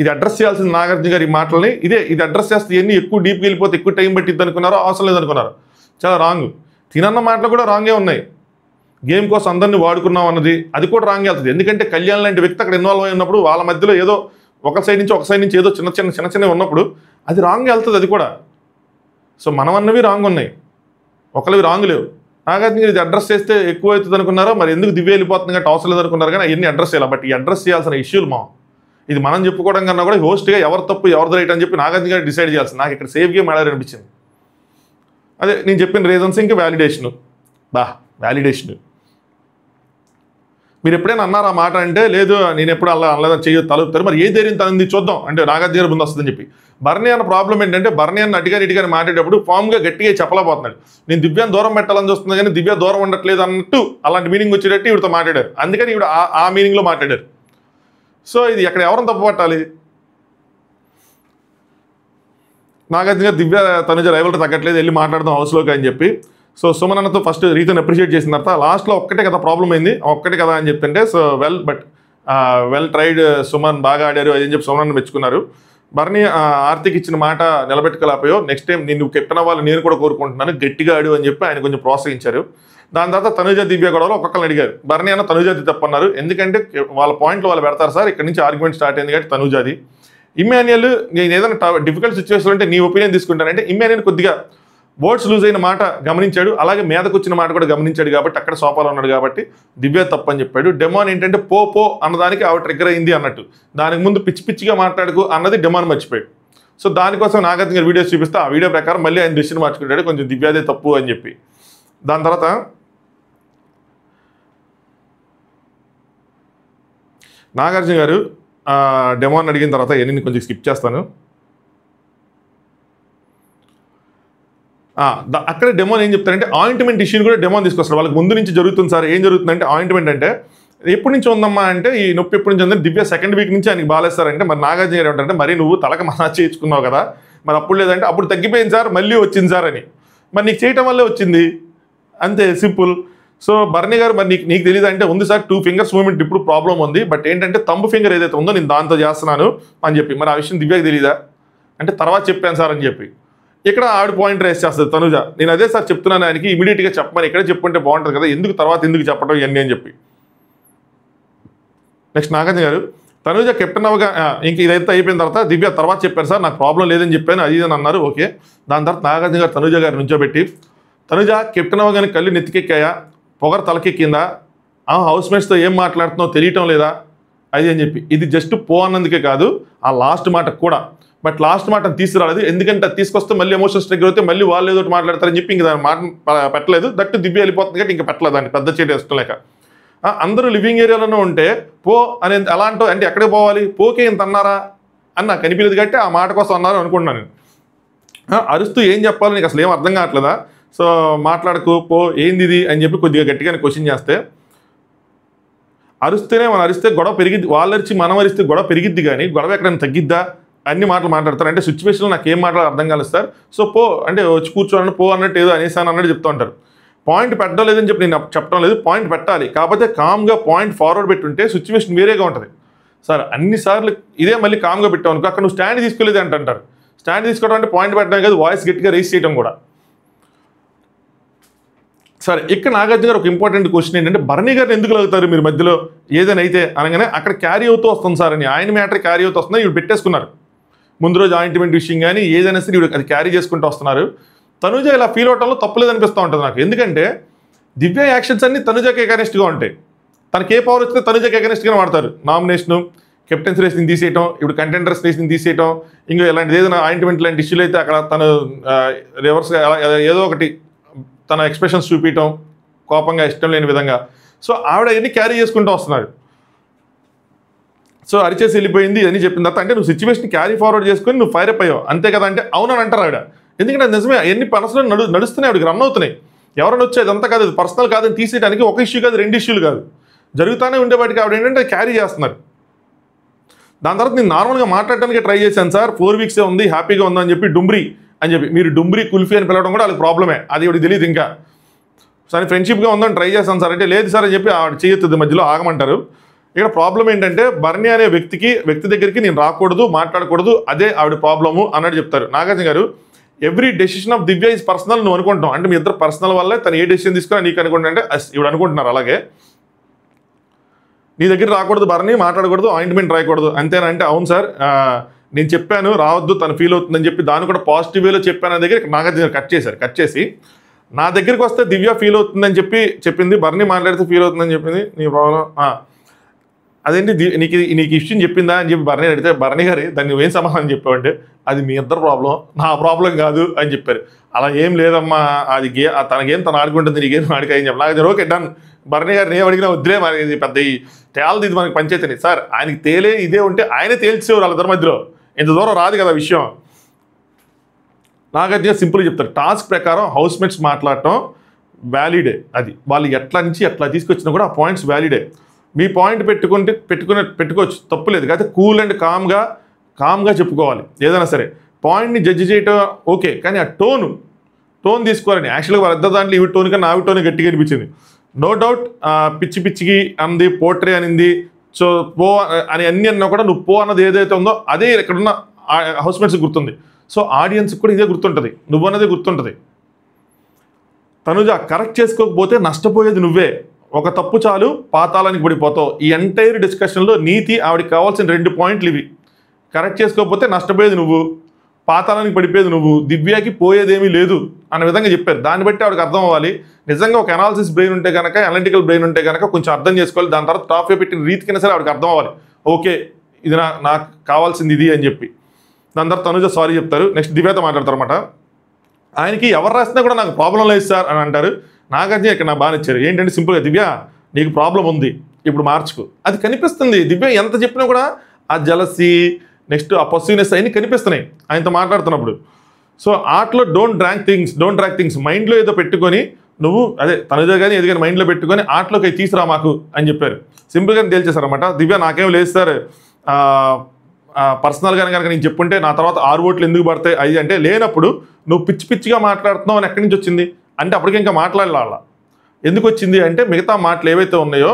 ఇది అడ్రస్ చేయాల్సింది నాగార్జున గారి మాటలని. ఇది అడ్రస్ చేస్తే ఇవన్నీ ఎక్కువ డీప్కి వెళ్ళిపోతే ఎక్కువ టైం పట్టిద్ది అనుకున్నారో, అవసరం లేదనుకున్నారు. చాలా రాంగ్. తినన్న మాటలు కూడా రాంగే ఉన్నాయి. గేమ్ కోసం అందరినీ వాడుకున్నాం అన్నది అది కూడా రాంగ్ వెళ్తుంది. ఎందుకంటే కళ్యాణ్ లాంటి వ్యక్తి అక్కడ ఇన్వాల్వ్ అయి ఉన్నప్పుడు వాళ్ళ మధ్యలో ఏదో ఒక సైడ్ నుంచి ఏదో చిన్న ఉన్నప్పుడు అది రాంగ్ వెళ్తుంది, అది కూడా. సో మనం అన్నవి రాంగ్ ఉన్నాయి, ఒకరివి రాంగ్ లేవు. నాగార్జున గారు ఇది అడ్రస్ చేస్తే ఎక్కువ అవుతుంది అనుకున్నారో, మరి ఎందుకు దివ్య వెళ్ళిపోతుంది కాబట్టి అవసరం లేదు అనుకున్నారు, కానీ అవన్నీ అడ్రస్ చేయాలి. బట్ ఈ అడ్రస్ చేయాల్సిన ఇష్యూలు ఇది మనం చెప్పుకోవడం కన్నా కూడా హోస్ట్గా ఎవరు తప్పు ఎవరిది రైట్ అని చెప్పి నాగార్జున గారు డిసైడ్ చేయాల్సింది. నాకు ఇక్కడ సేఫ్ గేమ్ ఆడారు అనిపించింది. అదే నేను చెప్పిన రీజన్స్. ఇంకా వ్యాలిడేషను మీరు ఎప్పుడైనా అన్నారు ఆ మాట అంటే, లేదు నేను ఎప్పుడు అలా అనలేదని తలుపుతారు. మరి ఏ ధైర్యం తనది చూద్దాం అంటే నాగార్జున గారు ముందు వస్తుందని చెప్పి. బర్నీ అన్న ప్రాబ్లం ఏంటంటే బర్నీ అన్న ఇటుగాని మాట్లాడేటప్పుడు ఫామ్గా గట్టిగా చెప్పలేకపోతున్నాడు. నేను దివ్యాన్ని దూరం పెట్టాలని చూస్తుంది, కానీ దివ్య దూరం ఉండట్లేదు అన్నట్టు అలాంటి మీనింగ్ వచ్చేటట్టు ఇవిడతో మాట్లాడారు. అందుకని ఇవిడ ఆ మీనింగ్లో మాట్లాడారు. సో ఇది ఎక్కడ ఎవరిని తప్పు పట్టాలి? నాగార్జున గారు దివ్య తనుజ రైవల్టీ తగ్గట్లేదు, వెళ్ళి మాట్లాడదాం హౌస్లోకి అని చెప్పి. సో సుమనన్నతో ఫస్ట్ రీతను అప్రిషియేట్ చేసిన తర్వాత లాస్ట్లో ఒక్కటే కదా ప్రాబ్లం అయింది, ఒక్కటే కదా అని చెప్తుంటే, సో వెల్ ట్రైడ్ సుమన్, బాగా ఆడారు అని చెప్పి సుమనన్న మెచ్చుకున్నారు. బర్నీ ఆర్తికి ఇచ్చిన మాట నిలబెట్టుకోలేకపోయావు, నెక్స్ట్ టైం నేను కెప్టెన్ అవ్వాలి నేను కూడా కోరుకుంటున్నాను, గట్టిగా ఆడు అని చెప్పి ఆయన కొంచెం ప్రోత్సహించారు. దాని తర్వాత తనుజ దివ్య గొడవలో ఒక్కొక్కరిని అడిగారు. బర్నీ అన్న తనుజాది తప్పన్నారు, ఎందుకంటే వాళ్ళ పాయింట్లు వాళ్ళు పెడతారు సార్, ఇక్కడ నుంచి ఆర్గ్యుమెంట్ స్టార్ట్ అయింది కాబట్టి తనుజాది. ఇమ్మాన్యుయల్ నేను ఏదైనా డిఫికల్ట్ సిచ్యువేషన్ అంటే నీ ఒపీనియన్ తీసుకుంటానంటే ఇమ్మాన్యుయల్ కొద్దిగా వర్డ్స్ లూజ్ అయిన మాట గమనించాడు, అలాగే మీదకు వచ్చిన మాట కూడా గమనించాడు కాబట్టి అక్కడ సోపాలో ఉన్నాడు కాబట్టి దివ్య తప్పని చెప్పాడు. డెమాన్ ఏంటంటే పో అన్నదానికి ఆవిడ ట్రిగ్గర్ అయింది అన్నట్టు, దానికి ముందు పిచ్చిగా మాట్లాడుకు అన్నది డెమాన్ మర్చిపోయాడు. సో దానికోసం నాగార్జున గారు వీడియోస్ చూపిస్తే ఆ వీడియో ప్రకారం మళ్ళీ ఆయన డెసిషన్ మార్చుకుంటాడు, కొంచెం దివ్యాదే తప్పు అని చెప్పి. దాని తర్వాత నాగార్జున గారు డెమాన్ అడిగిన తర్వాత ఎన్ని కొంచెం స్కిప్ చేస్తాను. అక్కడ డెమోన్ ఏం చెప్తారంటే ఆయింట్మెంట్ ఇష్యూని కూడా డెమోన్ తీసుకొస్తారు. వాళ్ళకి ముందు నుంచి జరుగుతుంది సార్, ఏం జరుగుతుందంటే ఆయింట్మెంట్ అంటే ఎప్పటి నుంచి ఉందమ్మా అంటే ఈ నొప్పి ఎప్పటి నుంచి ఉందంటే దివ్య సెకండ్ వీక్ నుంచి ఆయనకి బాగాలేస్తారంటే, మరి నాగార్జున గారు ఏమంటారంటే మరి నువ్వు తలక మసాజ్ చేయించుకున్నావు కదా, మరి అప్పుడు లేదంటే అప్పుడు తగ్గిపోయింది సార్ మళ్ళీ వచ్చింది సార్ అని. మరి నీకు చేయటం వల్లే వచ్చింది, అంతే సింపుల్. సో బర్నీ గారు మరి నీకు తెలియదు అంటే ఉంది సార్ 2 ఫింగర్స్ మూవ్మెంట్ ఇప్పుడు ప్రాబ్లం ఉంది, బట్ ఏంటంటే తంబు ఫింగర్ ఏదైతే ఉందో నేను దాంతో చేస్తున్నాను అని చెప్పి. మరి ఆ విషయం దివ్యకి తెలీదా అంటే తర్వాత చెప్పాను సార్ అని చెప్పి. ఇక్కడ ఆవిడ పాయింట్ రేస్ చేస్తుంది తనుజ, నేను అదే సార్ చెప్తున్నాను ఆయనకి ఇమీడియట్గా చెప్పమని ఇక్కడే చెప్పుంటే బాగుంటుంది కదా, ఎందుకు తర్వాత ఎందుకు చెప్పడం ఇవన్నీ అని చెప్పి. నెక్స్ట్ నాగార్జున గారు తనుజ కెప్టెన్ అవగా ఇంక ఇదైతే అయిపోయిన తర్వాత దివ్య తర్వాత చెప్పారు సార్ నాకు ప్రాబ్లం లేదని చెప్పాను అది అని అన్నారు, ఓకే. దాని తర్వాత నాగార్జున గారు తనుజ గారు నుంచోబెట్టి, తనుజ కెప్టెన్ అవగానే కళ్ళు నెత్తికెక్కాయా, పొగరు తలకెక్కిందా, హౌస్ మేట్స్తో ఏం మాట్లాడుతున్నావు తెలియటం లేదా అది అని చెప్పి. ఇది జస్ట్ పో అన్నందుకే కాదు, ఆ లాస్ట్ మాట కూడా. బట్ లాస్ట్ మాట తీసుకురాలేదు, ఎందుకంటే అది తీసుకొస్తే మళ్ళీ ఎమోషన్స్ ట్రిగ్గర్ అవుతే మళ్ళీ వాళ్ళు ఏదో మాట్లాడతారని చెప్పి ఇంక దాని మాట పెట్టలేదు. దట్టు దివ్య వెళ్ళిపోతుంది కాబట్టి ఇంకా పెట్టలేదు, దాన్ని పెద్ద చేయడం ఇష్టం లేక. అందరూ లివింగ్ ఏరియాలోనే ఉంటే పో అని ఎలా అంటావు అంటే ఎక్కడికి పోవాలి, పోకే ఇంత అన్నారా అని నాకు అనిపించలేదు కాబట్టి ఆ మాట కోసం అన్నారు అనుకుంటున్నాను నేను. అరుస్తూ ఏం చెప్పాలో నీకు అసలు ఏం అర్థం కావట్లేదా, సో మాట్లాడకు పో ఏంది ఇది అని చెప్పి కొద్దిగా గట్టిగానే క్వశ్చన్ చేస్తే, అరిస్తేనే మనం అరిస్తే గొడవ పెరిగిద్ది, వాళ్ళు అరిచి మనం అరిస్తే గొడవ పెరిగిద్ది కానీ గొడవ ఎక్కడైనా తగ్గిద్దా, అన్ని మాటలు మాట్లాడతారు. అంటే సిచ్యువేషన్లో నాకు ఏం మాట్లాడాలి అర్థం కాలేదు సార్, సో పో అంటే వచ్చి కూర్చోని పో అన్నట్టు ఏదో అనేసాను అన్నట్టు చెప్తూ ఉంటారు. పాయింట్ పెట్టడం లేదని చెప్పి నేను చెప్పడం లేదు, పాయింట్ పెట్టాలి, కాకపోతే కామ్గా పాయింట్ ఫార్వర్డ్ పెట్టుంటే సిచ్యువేషన్ వేరేగా ఉంటుంది. సార్ అన్నిసార్లు ఇదే మళ్ళీ కామ్గా పెట్టావు అనుకో, అక్కడ నువ్వు స్టాండ్ తీసుకోలేదు అంటారు. స్టాండ్ తీసుకోవడం అంటే పాయింట్ పెట్టడం కాదు, వాయిస్ గట్టిగా రైస్ చేయడం కూడా. సరే, ఇక్కడ నాగార్జున గారు ఒక ఇంపార్టెంట్ క్వశ్చన్ ఏంటంటే, భరణి గారిని ఎందుకు లాగుతారు మీరు మధ్యలో ఏదైనా అయితే అనగానే, అక్కడ క్యారీ అవుతూ వస్తుంది సార్ అని, ఆయన మ్యాటర్ క్యారీ అవుతూ వస్తుంది, ఇవి పెట్టేసుకున్నారు. ముందు రోజు ఆయింట్మెంట్ విషయం కానీ ఏదైనా సరే ఇవి అది క్యారీ చేసుకుంటూ వస్తున్నారు. తనుజ ఇలా ఫీల్ అవటంలో తప్పులేదు అనిపిస్తూ ఉంటుంది నాకు, ఎందుకంటే దివ్య యాక్షన్స్ అన్ని తనుజకి ఎగనెస్ట్గా ఉంటాయి. తనకి ఏ పవర్ వచ్చితే తనుజకి ఎగనెస్ట్గానే వాడతారు. నామినేషను, కెప్టెన్సీ రేస్ని తీసేయటం, ఇప్పుడు కంటెండర్స్ రేస్ని తీసేయటం, ఇంకా ఇలాంటిది ఏదైనా ఆయింట్మెంట్ లాంటి ఇష్యూలు అయితే అక్కడ తను రివర్స్గా ఏదో ఒకటి తన ఎక్స్ప్రెషన్స్ చూపించడం, కోపంగా ఇష్టం లేని విధంగా. సో ఆవిడ అవన్నీ క్యారీ చేసుకుంటూ వస్తున్నారు. సో అరిచేసి వెళ్ళిపోయింది అని చెప్పిన తర్వాత, అంటే నువ్వు సిచ్యువేషన్ క్యారీ ఫార్వర్డ్ చేసుకొని నువ్వు ఫైర్ అప్ అయ్యావు అంతే కదా అంటే, అవునని అంటారు ఆవిడ. ఎందుకంటే అది నిజమే, ఎన్ని పర్సనల్ నడుస్తున్నాయి, ఆవిడకి రన్ అవుతున్నాయి. ఎవరైనా వచ్చేది అంతా కాదు, పర్సనల్ కాదని తీసేయడానికి ఒక ఇష్యూ కాదు, 2 ఇష్యూలు కాదు, జరుగుతూనే ఉండేవాటికి ఆవిడ ఏంటంటే క్యారీ చేస్తున్నారు. దాని తర్వాత నేను నార్మల్గా మాట్లాడడానికి ట్రై చేశాను సార్, 4 వీక్సే ఉంది, హ్యాపీగా ఉందని చెప్పి డుంబ్రీ అని చెప్పి, మీరు డుంబ్రీ కుల్ఫీ అని పిలవడం కూడా వాళ్ళకి ప్రాబ్లమే, అది ఇవిడికి తెలియదు. ఇంకా సరే ఫ్రెండ్షిప్గా ఉందని ట్రై చేస్తాను సార్ అంటే, లేదు సార్ అని చెప్పి ఆవిడ చేయొద్దు, మధ్యలో ఆగమంటారు. ఇక్కడ ప్రాబ్లం ఏంటంటే, భరణి అనే వ్యక్తి దగ్గరికి నేను రాకూడదు, మాట్లాడకూడదు, అదే ఆవిడ ప్రాబ్లము అన్నట్టు చెప్తారు. నాగార్జున గారు, every decision of Divya is personal నువ్వు అనుకుంటాం, అంటే మీ ఇద్దరు పర్సనల్ వల్లే తను ఏ డెసిషన్ తీసుకున్నా నీకు అనుకుంటా అంటే ఇవిడ అనుకుంటున్నారు. అలాగే నీ దగ్గర రాకూడదు భరణి, మాట్లాడకూడదు, ఆయింట్మెంట్ రాయకూడదు అంతేనా అంటే, అవును సార్ నేను చెప్పాను రావద్దు తను ఫీల్ అవుతుందని చెప్పి, దాన్ని కూడా పాజిటివ్ వేలో చెప్పాను అనే దగ్గర నాగార్జున కట్ చేసి నా దగ్గరికి వస్తే దివ్య ఫీల్ అవుతుందని చెప్పింది, భరణి మాట్లాడితే ఫీల్ అవుతుందని చెప్పింది, నీ ప్రాబ్లం అదేంటి నీకు ఇష్యూని చెప్పిందా అని చెప్పి భరణి అడిగితే, భరణి గారి దాన్ని నువ్వేం సమాధానం చెప్పావంటే, అది మీ ఇద్దరు ప్రాబ్లం, నా ప్రాబ్లం కాదు అని చెప్పారు. అలా ఏం లేదమ్మా, అది తనకేం తను ఆడుకుంటుంది, నీకేం ఆడికాయని చెప్పి నాకు ఓకే డన్. భరణి గారిని ఏం అడిగినా వద్దులే, మనకి పెద్ద ఈ తేలది, ఇది మనకి పంచాయతీని సార్, ఆయనకి తేలే ఇదే ఉంటే ఆయనే తేల్చేవారు వాళ్ళిద్దరి మధ్యలో, ఇంత దూరం రాదు కదా విషయం. నాగార్జున సింపుల్గా చెప్తారు, టాస్క్ ప్రకారం హౌస్ మేట్స్ మాట్లాడటం వ్యాలిడే, అది వాళ్ళు ఎట్లా నుంచి ఎట్లా తీసుకొచ్చినా కూడా ఆ పాయింట్స్ వ్యాలిడే. మీ పాయింట్ పెట్టుకోవచ్చు, తప్పులేదు, కాకపోతే కూల్ అండ్ కామ్గా చెప్పుకోవాలి. ఏదైనా సరే పాయింట్ని జడ్జి చేయటం ఓకే, కానీ ఆ టోన్ తీసుకోవాలని. యాక్చువల్గా వాళ్ళిద్దరు దాంట్లో ఇవి టోన్ కన్నా ఆవి టోన్ గట్టిగా అనిపించింది. నో డౌట్ పిచ్చికి అంది, పోట్రే అనింది, సో పో అని అన్ని అన్నా కూడా నువ్వు పో అన్నది ఏదైతే ఉందో అదే ఇక్కడున్న హౌస్ మేట్స్కి గుర్తుంది. సో ఆడియన్స్కి కూడా ఇదే గుర్తుంటుంది, నువ్వు అన్నదే గుర్తుంటుంది. తనుజ కరెక్ట్ చేసుకోకపోతే నష్టపోయేది నువ్వే, ఒక తప్పు చాలు పాతాళానికి పడిపోతావు. ఈ ఎంటైర్ డిస్కషన్లో నీతి ఆవిడకి కావాల్సిన 2 పాయింట్లు ఇవి. కరెక్ట్ చేసుకోకపోతే నష్టపోయేది నువ్వు, పాతాళానికి పడిపోయేది నువ్వు, దివ్యకి పోయేదేమీ లేదు అన్న విధంగా చెప్పారు. దాన్ని బట్టి ఆవిడకి అర్థం అవ్వాలి. నిజంగా ఒక అనాలిసిస్ బ్రెయిన్ ఉంటే కనుక, అనలిటికల్ బ్రెయిన్ ఉంటే కనుక కొంచెం అర్థం చేసుకోవాలి. దాని తర్వాత టాప్గా పెట్టిన రీతికైనా సరే ఆవిడకి అర్థం అవ్వాలి, ఓకే ఇది నాకు కావాల్సింది ఇది అని చెప్పి. దాని తర్వాత తనుజ సారీ చెప్తారు. నెక్స్ట్ దివ్యతో మాట్లాడతారు అన్నమాట. ఆయనకి ఎవరు రాసినా కూడా నాకు ప్రాబ్లం లేదు సార్ అని అంటారు. నాగార్జున ఇక్కడ నాకు బాగా ఇచ్చారు. ఏంటంటే సింపుల్గా, దివ్య నీకు ప్రాబ్లం ఉంది, ఇప్పుడు మార్చుకో. అది కనిపిస్తుంది. దివ్య ఎంత చెప్పినా కూడా ఆ జలసీ, నెక్స్ట్ ఆ పర్సీవ్నెస్ అన్నీ కనిపిస్తున్నాయి ఆయనతో మాట్లాడుతున్నప్పుడు. సో ఆటలో డోంట్ డ్రాక్ థింగ్స్ మైండ్లో ఏదో పెట్టుకొని నువ్వు అదే తనుజ కానీ ఏది కానీ మైండ్లో పెట్టుకొని ఆటలోకి తీసుకురా మాకు అని చెప్పారు. సింపుల్గా తేల్చేశారన్నమాట. దివ్య నాకేం లేదు సార్, పర్సనల్గానే కనుక నేను చెప్పుంటే నా తర్వాత 6 ఓట్లు ఎందుకు పడతాయి అది అంటే, లేనప్పుడు నువ్వు పిచ్చిగా మాట్లాడుతున్నావు అని ఎక్కడి నుంచి వచ్చింది అంటే, అప్పటికి ఇంకా మాట్లాడాల. ఎందుకు వచ్చింది అంటే, మిగతా మాటలు ఏవైతే ఉన్నాయో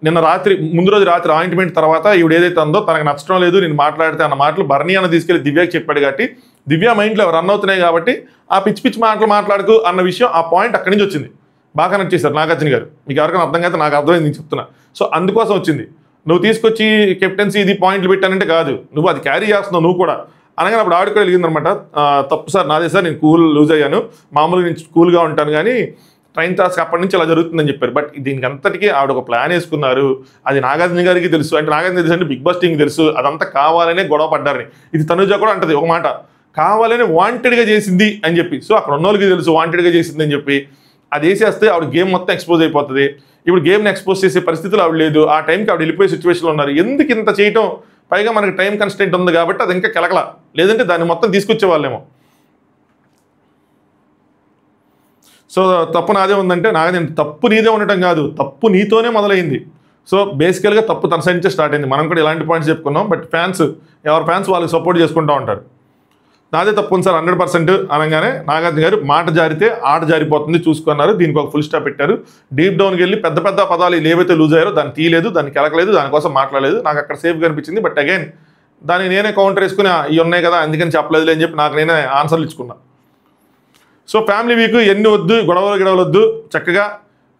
నిన్న రాత్రి ముందు రోజు రాత్రి ఆయింట్మెంట్ తర్వాత ఈవిడ ఏదైతే ఉందో తనకు నచ్చడం లేదు నేను మాట్లాడితే అన్న మాటలు భరణి అన్న తీసుకెళ్ళి దివ్యకి చెప్పాడు. కాబట్టి దివ్య మైండ్లో రన్ అవుతున్నాయి కాబట్టి ఆ పిచ్చి మాటలు మాట్లాడుకు అన్న విషయం, ఆ పాయింట్ అక్కడి నుంచి వచ్చింది. బాగా కనెక్ట్ చేశారు నాగార్జున గారు. మీకు ఎవరికైనా అర్థం కాదు, నాకు అర్థమైంది నేను చెప్తున్నా. సో అందుకోసం వచ్చింది. నువ్వు తీసుకొచ్చి కెప్టెన్సీ ఇది పాయింట్లు పెట్టానంటే కాదు, నువ్వు అది క్యారీ చేస్తున్నావు నువ్వు కూడా అనగానే అప్పుడు ఆవిడ కూడా వెలిగిందనమాట. తప్పు సార్ నాదే సార్, నేను లూజ్ అయ్యాను, మామూలుగా నేను కూల్గా ఉంటాను కానీ ట్రైన్ టాస్క్ అప్పటి నుంచి ఇలా జరుగుతుందని చెప్పారు. బట్ దీనికి అంతటికీ ఆవిడ ఒక ప్లాన్ వేసుకున్నారు. అది నాగార్జున గారికి తెలుసు, అంటే నాగార్జున తెలుసు అంటే బిగ్ బాస్ టీంకి తెలుసు, అదంతా కావాలనే గొడవ పడ్డారని. ఇది తనుజ కూడా అంటది ఒక మాట, కావాలనే వాంటెడ్గా చేసింది అని చెప్పి. సో అక్కడ ఉన్న వాళ్ళకి తెలుసు వాంటెడ్గా చేసింది అని చెప్పి. అది వేసేస్తే ఆవిడ గేమ్ మొత్తం ఎక్స్పోజ్ అయిపోతుంది. ఇప్పుడు గేమ్ని ఎక్స్పోజ్ చేసే పరిస్థితులు ఆవిడ లేదు. ఆ టైంకి ఆవిడ వెళ్ళిపోయే సిచ్యువేషన్లో ఉన్నారు. ఎందుకు ఇంత చేయటం? పైగా మనకి టైం కన్స్టెంట్ ఉంది కాబట్టి అది ఇంకా కెలకల, లేదంటే దాన్ని మొత్తం తీసుకొచ్చే వాళ్ళేమో. సో తప్పు నాదే ఉందంటే నాగదేం తప్పు నీదే ఉండటం కాదు, తప్పు నీతోనే మొదలైంది. సో బేసికల్గా తప్పు తన సైడ్ నుంచే స్టార్ట్ అయింది. మనం కూడా ఇలాంటి పాయింట్స్ చెప్పుకున్నాం. బట్ ఎవరి ఫ్యాన్స్ వాళ్ళకి సపోర్ట్ చేసుకుంటూ ఉంటారు. నాదే తప్పు ఉంది సార్ 100% అనగానే నాగార్జున గారు మాట జారితే ఆట జారిపోతుంది చూసుకున్నారు. దీనికి ఒక ఫుల్ స్టాప్ పెట్టారు. డీప్ డౌన్కి వెళ్ళి పెద్ద పెద్ద పదాలు ఏవైతే లూజ్ అయ్యారో దాన్ని తీయలేదు, దాన్ని కెలకలేదు, దానికోసం మాట్లాడలేదు. నాకు అక్కడ సేఫ్గా అనిపించింది. బట్ అగైన్ దాన్ని నేనే కౌంటర్ వేసుకుని ఇవి ఉన్నాయి కదా అందుకని చెప్పలేదు అని చెప్పి నాకు నేనే ఆన్సర్లు ఇచ్చుకున్నా. సో ఫ్యామిలీ వీక్ ఎన్ని వద్దు, గొడవలు వద్దు, చక్కగా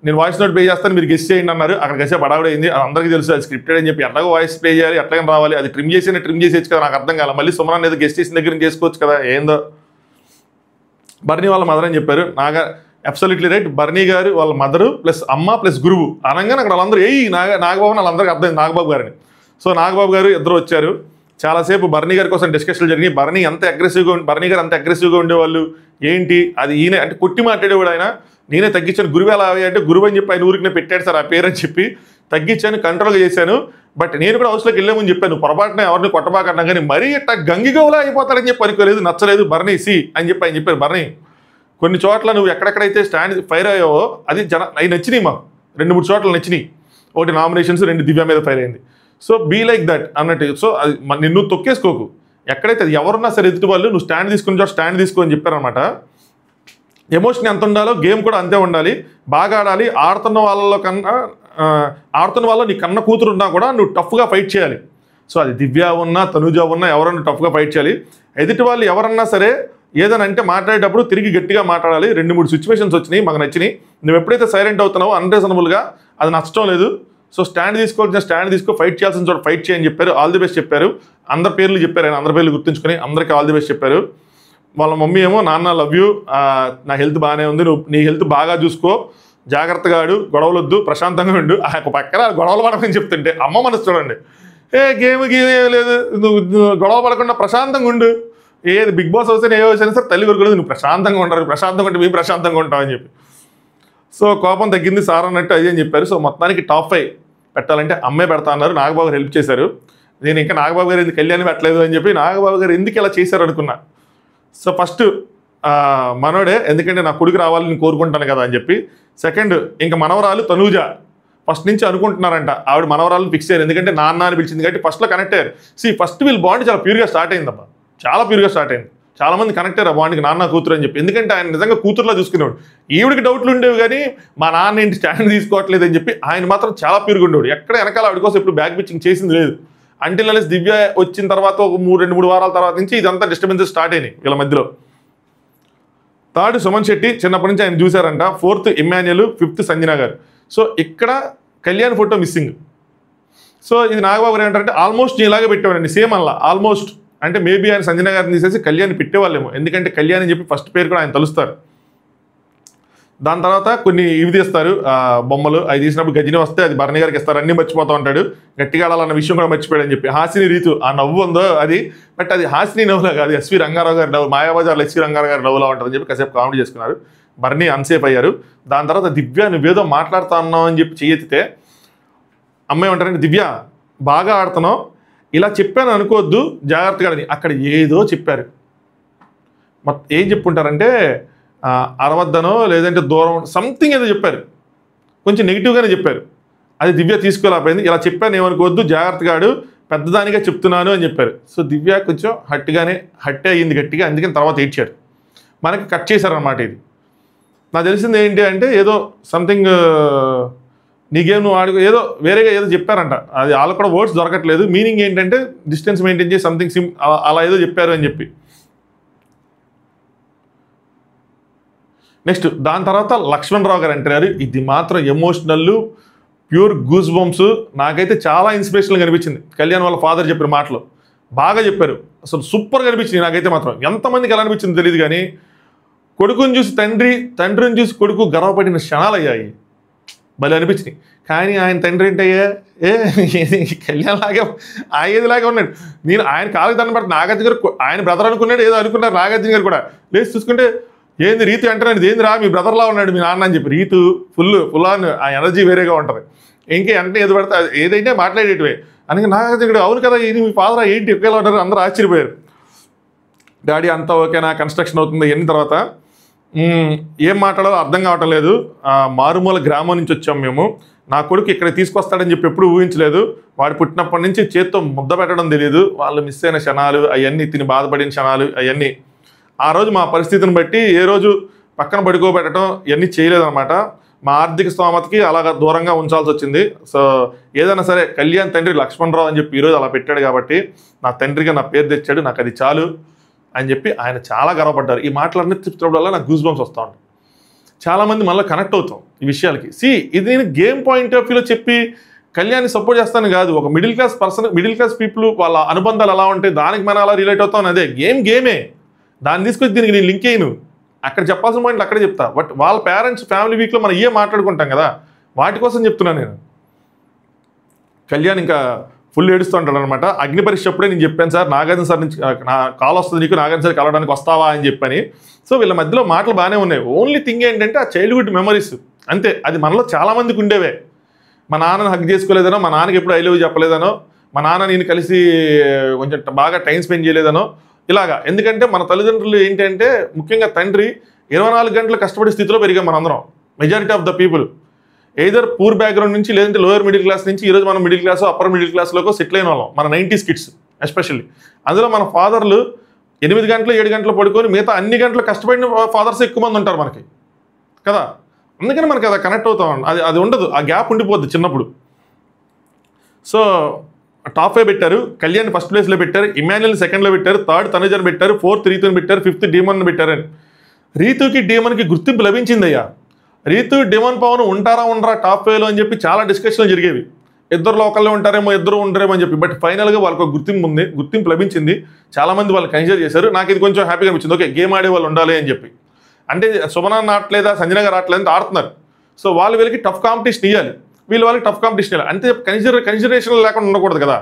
నేను వాయిస్ నోట్ ప్లే చేస్తాను మీరు గెస్ట్ చేయండి అన్నారు. అక్కడ గెస్ట్ పడవడైంది. అది అందరికీ తెలుసు అది స్క్రిప్టెడ్ అని చెప్పి. ఎట్లాగో వాయిస్ ప్లే చేయాలి, ఎట్లాగని రావాలి, అది ట్రిమ్ చేసేయచ్చు కదా. నాకు అర్థం కాల. మళ్ళీ సుమన్ ఏదో గెస్ట్ చేసిన దగ్గర చేసుకోవచ్చు కదా. ఏందో బర్నీ వాళ్ళ మదర్ అని చెప్పారు. Absolutely right. బర్నీ గారు వాళ్ళ మదరు ప్లస్ అమ్మ ప్లస్ గురువు అనగానే అక్కడ వాళ్ళందరూ నాగబాబు వాళ్ళందరికీ అర్థం నాగబాబు గారిని. సో నాగబాబు గారు ఇద్దరు వచ్చారు. చాలాసేపు బర్నీ గారి కోసం డిస్కషన్లు జరిగినాయి. బర్నీ గారు అంత అగ్రెసివ్గా ఉండేవాళ్ళు ఏంటి, అది ఈయన అంటే కొట్టి మాట్లాడేవాడు. ఆయన నేనే తగ్గించాను. గురువు ఎలా అంటే గురువు అని చెప్పి ఆయన ఊరికి పెట్టాడు సార్ ఆ పేరు అని చెప్పి తగ్గించాను, కంట్రోల్గా చేశాను. బట్ నేను కూడా హౌస్లోకి వెళ్ళామని చెప్పాను, పొరపాటున ఎవరిని కొట్టబాకన్నా కానీ మరీ ఇట్లా గంగిగోలా అయిపోతాడని చెప్పి అనుకోలేదు. నచ్చలేదు బర్నీ అని చెప్పి ఆయన చెప్పారు. బర్నీ కొన్ని చోట్ల నువ్వు ఎక్కడెక్కడైతే స్టాండ్ ఫైర్ అయ్యావో అది అవి నచ్చినాయి. మాకు 2-3 చోట్ల నచ్చినాయి. ఒకటి నామినేషన్స్, 2 దివ్య మీద ఫైర్ అయింది. సో బీ లైక్ దట్ అన్నట్టు. సో అది నిన్ను తొక్కేసుకోకు. ఎక్కడైతే అది ఎవరున్నా సరే ఎదుటి వాళ్ళు నువ్వు స్టాండ్ తీసుకో అని చెప్పారనమాట. ఎమోషన్ ఎంత ఉండాలో గేమ్ కూడా అంతే ఉండాలి. బాగా ఆడాలి. ఆడుతున్న వాళ్ళలో నీ కన్న కూతురు ఉన్నా కూడా నువ్వు టఫ్గా ఫైట్ చేయాలి. సో అది దివ్య ఉన్నా తనుజ ఉన్నా ఎవరన్నా టఫ్గా ఫైట్ చేయాలి. ఎదుటి వాళ్ళు ఎవరన్నా సరే ఏదైనా అంటే మాట్లాడేటప్పుడు తిరిగి గట్టిగా మాట్లాడాలి. 2-3 సిచ్యువేషన్స్ వచ్చినాయి, మాకు నచ్చినాయి. నువ్వు ఎప్పుడైతే సైలెంట్ అవుతున్నావో అన్రీజనబుల్గా అది నచ్చడం లేదు. సో స్టాండ్ తీసుకో, ఫైట్ చేయాల్సిన చోట ఫైట్ చేయని చెప్పారు. ఆల్ ది బెస్ట్ చెప్పారు. అందరి పేర్లు చెప్పారు. ఆయన అందరి పేర్లు గుర్తుంచుకొని అందరికీ ఆల్ ది బెస్ట్ చెప్పారు. వాళ్ళ మమ్మీ ఏమో నాన్న లవ్ యూ, నా హెల్త్ బాగానే ఉంది, నువ్వు నీ హెల్త్ బాగా చూసుకో, జాగ్రత్తగా ఆడు, గొడవలొద్దు, ప్రశాంతంగా ఉండు. ఆ పక్కన గొడవలు పడకని చెప్తుంటే అమ్మ మనసు చూడండి. గేమ్ లేదు, నువ్వు గొడవ పడకుండా ప్రశాంతంగా ఉండు. ఏది బిగ్ బాస్ అవుతాను ఏ వచ్చినా సరే తల్లి కొడుకులేదు, నువ్వు ప్రశాంతంగా ఉంటారు, ప్రశాంతంగా ఉంటే మేము ప్రశాంతంగా ఉంటామని చెప్పి. సో కోపం తగ్గింది సార్ అన్నట్టు అది అని చెప్పారు. సో మొత్తానికి టాప్ 5 పెట్టాలంటే అమ్మే పెడతా అన్నారు. నాగబాబు గారు హెల్ప్ చేశారు. నేను ఇంకా నాగబాబు గారు ఎందుకు కళ్యాణ్ పెట్టలేదు అని చెప్పి నాగబాబు గారు ఎందుకు ఇలా చేశారు అనుకున్నా. సో ఫస్ట్ మనోడే, ఎందుకంటే నా కొడుకు రావాలని కోరుకుంటాను కదా అని చెప్పి. సెకండ్ ఇంకా మనవరాలు తనూజ ఫస్ట్ నుంచి అనుకుంటున్నారంట. ఆవిడ మనవరాలను ఫిక్స్ అయ్యారు, ఎందుకంటే నాన్న అని పిలిచింది కాబట్టి ఫస్ట్లో కనెక్ట్ అయ్యారు. ఫస్ట్ వీళ్ళు బాండ్ చాలా ప్యూర్గా స్టార్ట్ అయిందమ్మా, చాలా ప్యూర్గా స్టార్ట్ అయింది. చాలా మంది కనెక్ట్ అయ్యారు ఆ బాండ్కి, నాన్న కూతురు అని చెప్పి. ఎందుకంటే ఆయన నిజంగా కూతురులా చూసుకునేవాడు. ఈవిడికి డౌట్లు ఉండేవి కానీ మా నాన్న ఏంటి స్టాండ్ తీసుకోవట్లేదు అని చెప్పి ఆయన మాత్రం చాలా ప్యూర్గా ఉండేవాడు. ఎక్కడ వెనకాల ఆవిడ కోసం ఇప్పుడు బ్యాక్ పిచ్చింగ్ చేసింది లేదు. అంటిల్ అలెస్ దివ్య వచ్చిన తర్వాత ఒక 2-3 వారాల తర్వాత నుంచి ఇదంతా డిస్టర్బెన్సెస్ స్టార్ట్ అయినాయి వీళ్ళ మధ్యలో. 3rd సుమన్ శెట్టి, చిన్నప్పటి నుంచి ఆయన చూశారంట. 4th ఇమ్మాన్యుయల్, 5th సంజన గారు. సో ఇక్కడ కళ్యాణ్ ఫోటో మిస్సింగ్. సో ఇది నాగబాబు గారు ఏంటంటే ఆల్మోస్ట్ ఇలాగే పెట్టేవాడండి, సేమ్ అలా ఆల్మోస్ట్. అంటే మేబీ ఆయన సంజన గారిని తీసేసి కళ్యాణ్ పెట్టేవాళ్ళేమో, ఎందుకంటే కళ్యాణ్ అని చెప్పి ఫస్ట్ పేరు కూడా ఆయన తలుస్తారు. దాని తర్వాత కొన్ని ఇవి తీస్తారు బొమ్మలు, అవి తీసినప్పుడు గజని వస్తే అది భరణి గారికి ఇస్తారు, అన్నీ మర్చిపోతూ ఉంటాడు. గట్టిగా ఆడాలన్న విషయం కూడా మర్చిపోయాడు అని చెప్పి. హాసిని రీతు ఆ నవ్వు ఉందో అది, బట్ అది హాసిని నవ్వులా కాదు, ఎస్వి రంగారావు గారి నవ్వు, మాయాబజార్లో ఎస్వి రంగారావు గారి నవ్వులా ఉంటుందని చెప్పి కాసేపు కామెడీ చేసుకున్నారు. భరణి అన్సేఫ్ అయ్యారు. దాని తర్వాత దివ్య నువ్వేదో మాట్లాడుతా ఉన్నావు అని చెప్పి చెయ్యెత్తితే అమ్మాయి ఉంటారంటే, దివ్య బాగా ఆడుతున్నావు, ఇలా చెప్పాను అనుకోవద్దు జాగ్రత్తగా అని. అక్కడ ఏదో చెప్పారు. ఏం చెప్పుంటారంటే అరవద్దనో లేదంటే దూరం సంథింగ్ ఏదో చెప్పారు, కొంచెం నెగిటివ్గానే చెప్పారు. అది దివ్య తీసుకోలేకపోయింది. ఇలా చెప్పాను ఏమనుకోవద్దు, జాగ్రత్తగా ఆడు, పెద్దదానిగా చెప్తున్నాను అని చెప్పారు. సో దివ్య కొంచెం హట్టే అయ్యింది గట్టిగా, అందుకని తర్వాత ఏడ్చారు. మనకి కట్ చేశారనమాట. ఇది నాకు తెలిసింది ఏంటి అంటే ఏదో సంథింగ్ నీ గేమ్ నువ్వు ఆడుకో ఏదో వేరేగా ఏదో చెప్పారంట. అది వాళ్ళకు కూడా వర్డ్స్ దొరకట్లేదు. మీనింగ్ ఏంటంటే డిస్టెన్స్ మెయింటైన్ చేసి సంథింగ్ అలా ఏదో చెప్పారు అని చెప్పి. నెక్స్ట్ దాని తర్వాత లక్ష్మణ్ రావు గారు అంటారు. ఇది మాత్రం ఎమోషనల్ ప్యూర్ గూస్ బంప్స్. నాకైతే చాలా ఇన్స్పిరేషన్గా అనిపించింది. కళ్యాణ్ వాళ్ళ ఫాదర్ చెప్పిన మాటలు బాగా చెప్పారు, అసలు సూపర్గా అనిపించింది నాకైతే. మాత్రం ఎంతమందికి ఎలా అనిపించింది తెలియదు కానీ కొడుకుని చూసి తండ్రిని చూసి కొడుకు గర్వపడిన క్షణాలు అయ్యాయి. భలే అనిపించినాయి. కానీ ఆయన తండ్రి ఏంటయ్యా, కళ్యాణ్ లాగే ఏదిలాగే ఉన్నాడు. నేను ఆయన కాళ్ళకి దండం పెడతాను. నాగార్జున గారు ఆయన బ్రదర్ అనుకున్నాడు, ఏదో అనుకున్నారు నాగార్జున గారు కూడా. లేచి చూసుకుంటే ఏంది రీతు అంటున్నాడు, ఏంది రా మీ బ్రదర్లా ఉన్నాడు మీ నాన్న అని చెప్పి. రీతు ఫుల్ ఆన్, ఆ ఎనర్జీ వేరేగా ఉంటుంది. ఇంకా అంటే ఏది పడితే ఏదైతే మాట్లాడేటివే. అందుకే నాగార్జున గారు అవును కదా ఇది మీ ఫాదర్ ఏంటి ఒకేలా ఉంటారు, అందరూ ఆశ్చర్యపోయారు. డాడీ అంతా ఓకేనా, కన్స్ట్రక్షన్ అవుతుంది ఎన్ని తర్వాత ఏం మాట్లాడాలో అర్థం కావటం లేదు. మారుమూల గ్రామం నుంచి వచ్చాం మేము. నా కొడుకు ఇక్కడ తీసుకొస్తాడని చెప్పి ఎప్పుడు ఊహించలేదు. వాడు పుట్టినప్పటి నుంచి చేత్తో ముద్ద పెట్టడం తెలియదు. వాళ్ళు మిస్ అయిన క్షణాలు అవన్నీ, తిని బాధపడిన క్షణాలు అవన్నీ. ఆ రోజు మా పరిస్థితిని బట్టి ఏ రోజు పక్కన పడుకోబెట్టడం ఇవన్నీ చేయలేదన్నమాట. మా ఆర్థిక స్తోమతకి అలాగా దూరంగా ఉంచాల్సి వచ్చింది. సో ఏదైనా సరే కళ్యాణ్ తండ్రి లక్ష్మణరావు అని చెప్పి ఈరోజు అలా పెట్టాడు కాబట్టి నా తండ్రిగా నా పేరు తెచ్చాడు, నాకు అది చాలు అని చెప్పి ఆయన చాలా గర్వపడ్డారు. ఈ మాటలన్నీ తిప్పుతున్నప్పుడల్లా నాకు గూస్ బంప్స్ వస్తూ ఉంటాయి. చాలామంది మళ్ళీ కనెక్ట్ అవుతాం ఈ విషయాలకి. ఇది నేను గేమ్ పాయింట్ ఆఫ్ వ్యూలో చెప్పి కళ్యాణ్ని సపోర్ట్ చేస్తాను కాదు. ఒక మిడిల్ క్లాస్ పీపుల్ వాళ్ళ అనుబంధాలు ఎలా ఉంటాయి దానికి మనం అలా రిలేట్ అవుతాం. అదే గేమే, దాన్ని తీసుకొచ్చి దీనికి నేను లింక్ అయ్యను. అక్కడ చెప్పాల్సిన పాయింట్లు అక్కడే చెప్తా. బట్ వాళ్ళ పేరెంట్స్ ఫ్యామిలీ వీక్లో మనం మాట్లాడుకుంటాం కదా, వాటి కోసం చెప్తున్నాను నేను. కళ్యాణ్ ఇంకా ఫుల్ ఏడుస్తూ ఉంటాడు అనమాట. అగ్ని పరీక్ష అప్పుడే నేను చెప్పాను సార్, నాగార్జున సార్ నుంచి నా కాల్ వస్తుంది నీకు, నాగార్జున సార్ కలవడానికి వస్తావా అని చెప్పని. సో వీళ్ళ మధ్యలో మాటలు బాగానే ఉన్నాయి. ఓన్లీ థింగ్ ఏంటంటే ఆ చైల్డ్హుడ్ మెమరీస్ అంతే. అది మనలో చాలామందికి ఉండేవే. మా నాన్నని హగ్ చేసుకోలేదనో, మా నాన్నకి ఎప్పుడు ఐ లవ్ చెప్పలేదనో, మా నాన్న నేను కలిసి కొంచెం బాగా టైం స్పెండ్ చేయలేదనో ఇలాగా. ఎందుకంటే మన తల్లిదండ్రులు ఏంటంటే ముఖ్యంగా తండ్రి 24 గంటలు కష్టపడే స్థితిలో పెరిగాం మనందరం. Majority of the people either poor background నుంచి లేదంటే లోయర్ మిడిల్ క్లాస్ నుంచి ఈరోజు మనం మిడిల్ క్లాస్ అప్పర్ మిడిల్ క్లాస్లోకి సెటిల్ అయిన వాళ్ళం. మన 90s కిడ్స్ ఎస్పెషల్లీ. అందులో మన ఫాదర్లు 8 గంటలు 7 గంటలు పడుకొని మిగతా అన్ని గంటలు కష్టపడిన ఫాదర్స్ ఎక్కువ మంది ఉంటారు మనకి కదా. అందుకని మనకి అది కనెక్ట్ అవుతాం. అది ఉండదు, ఆ గ్యాప్ ఉండిపోద్ది చిన్నప్పుడు. సో టాప్ 5 పెట్టారు, కళ్యాణ్ ఫస్ట్ ప్లేస్లో పెట్టారు, ఇమాన్యుయల్ సెకండ్లో పెట్టారు, థర్డ్ తనుజని పెట్టారు, ఫోర్త్ రీతుని పెట్టారు, ఫిఫ్త్ డీమన్ పెట్టారని. రీతుకి డీమన్కి గుర్తింపు లభించిందయ్యా. రీతు డిమన్ పవన్ ఉంటారా ఉండరా టాప్ 5లో అని చెప్పి చాలా డిస్కషన్లు జరిగేవి. ఇద్దరులో ఒకళ్ళే ఉంటారేమో, ఇద్దరు ఉండరేమో అని చెప్పి. బట్ ఫైనల్గా వాళ్ళకు గుర్తింపు లభించింది. చాలామంది వాళ్ళు కన్సిడర్ చేశారు. నాకు ఇది కొంచెం హ్యాపీగా అనిపించింది. ఓకే గేమ్ ఆడే వాళ్ళు ఉండాలి అని చెప్పి. అంటే శుభనాన్ని ఆడలేదా, సంజన గారు ఆడలేదంటే ఆడుతున్నారు. సో వీళ్ళకి టఫ్ కాంపిటీషన్ ఇవ్వాలి, వాళ్ళకి టఫ్ కాంపిటీషన్ ఇవ్వాలి. అంతే కన్సిడరేషన్ లేకుండా ఉండకూడదు కదా.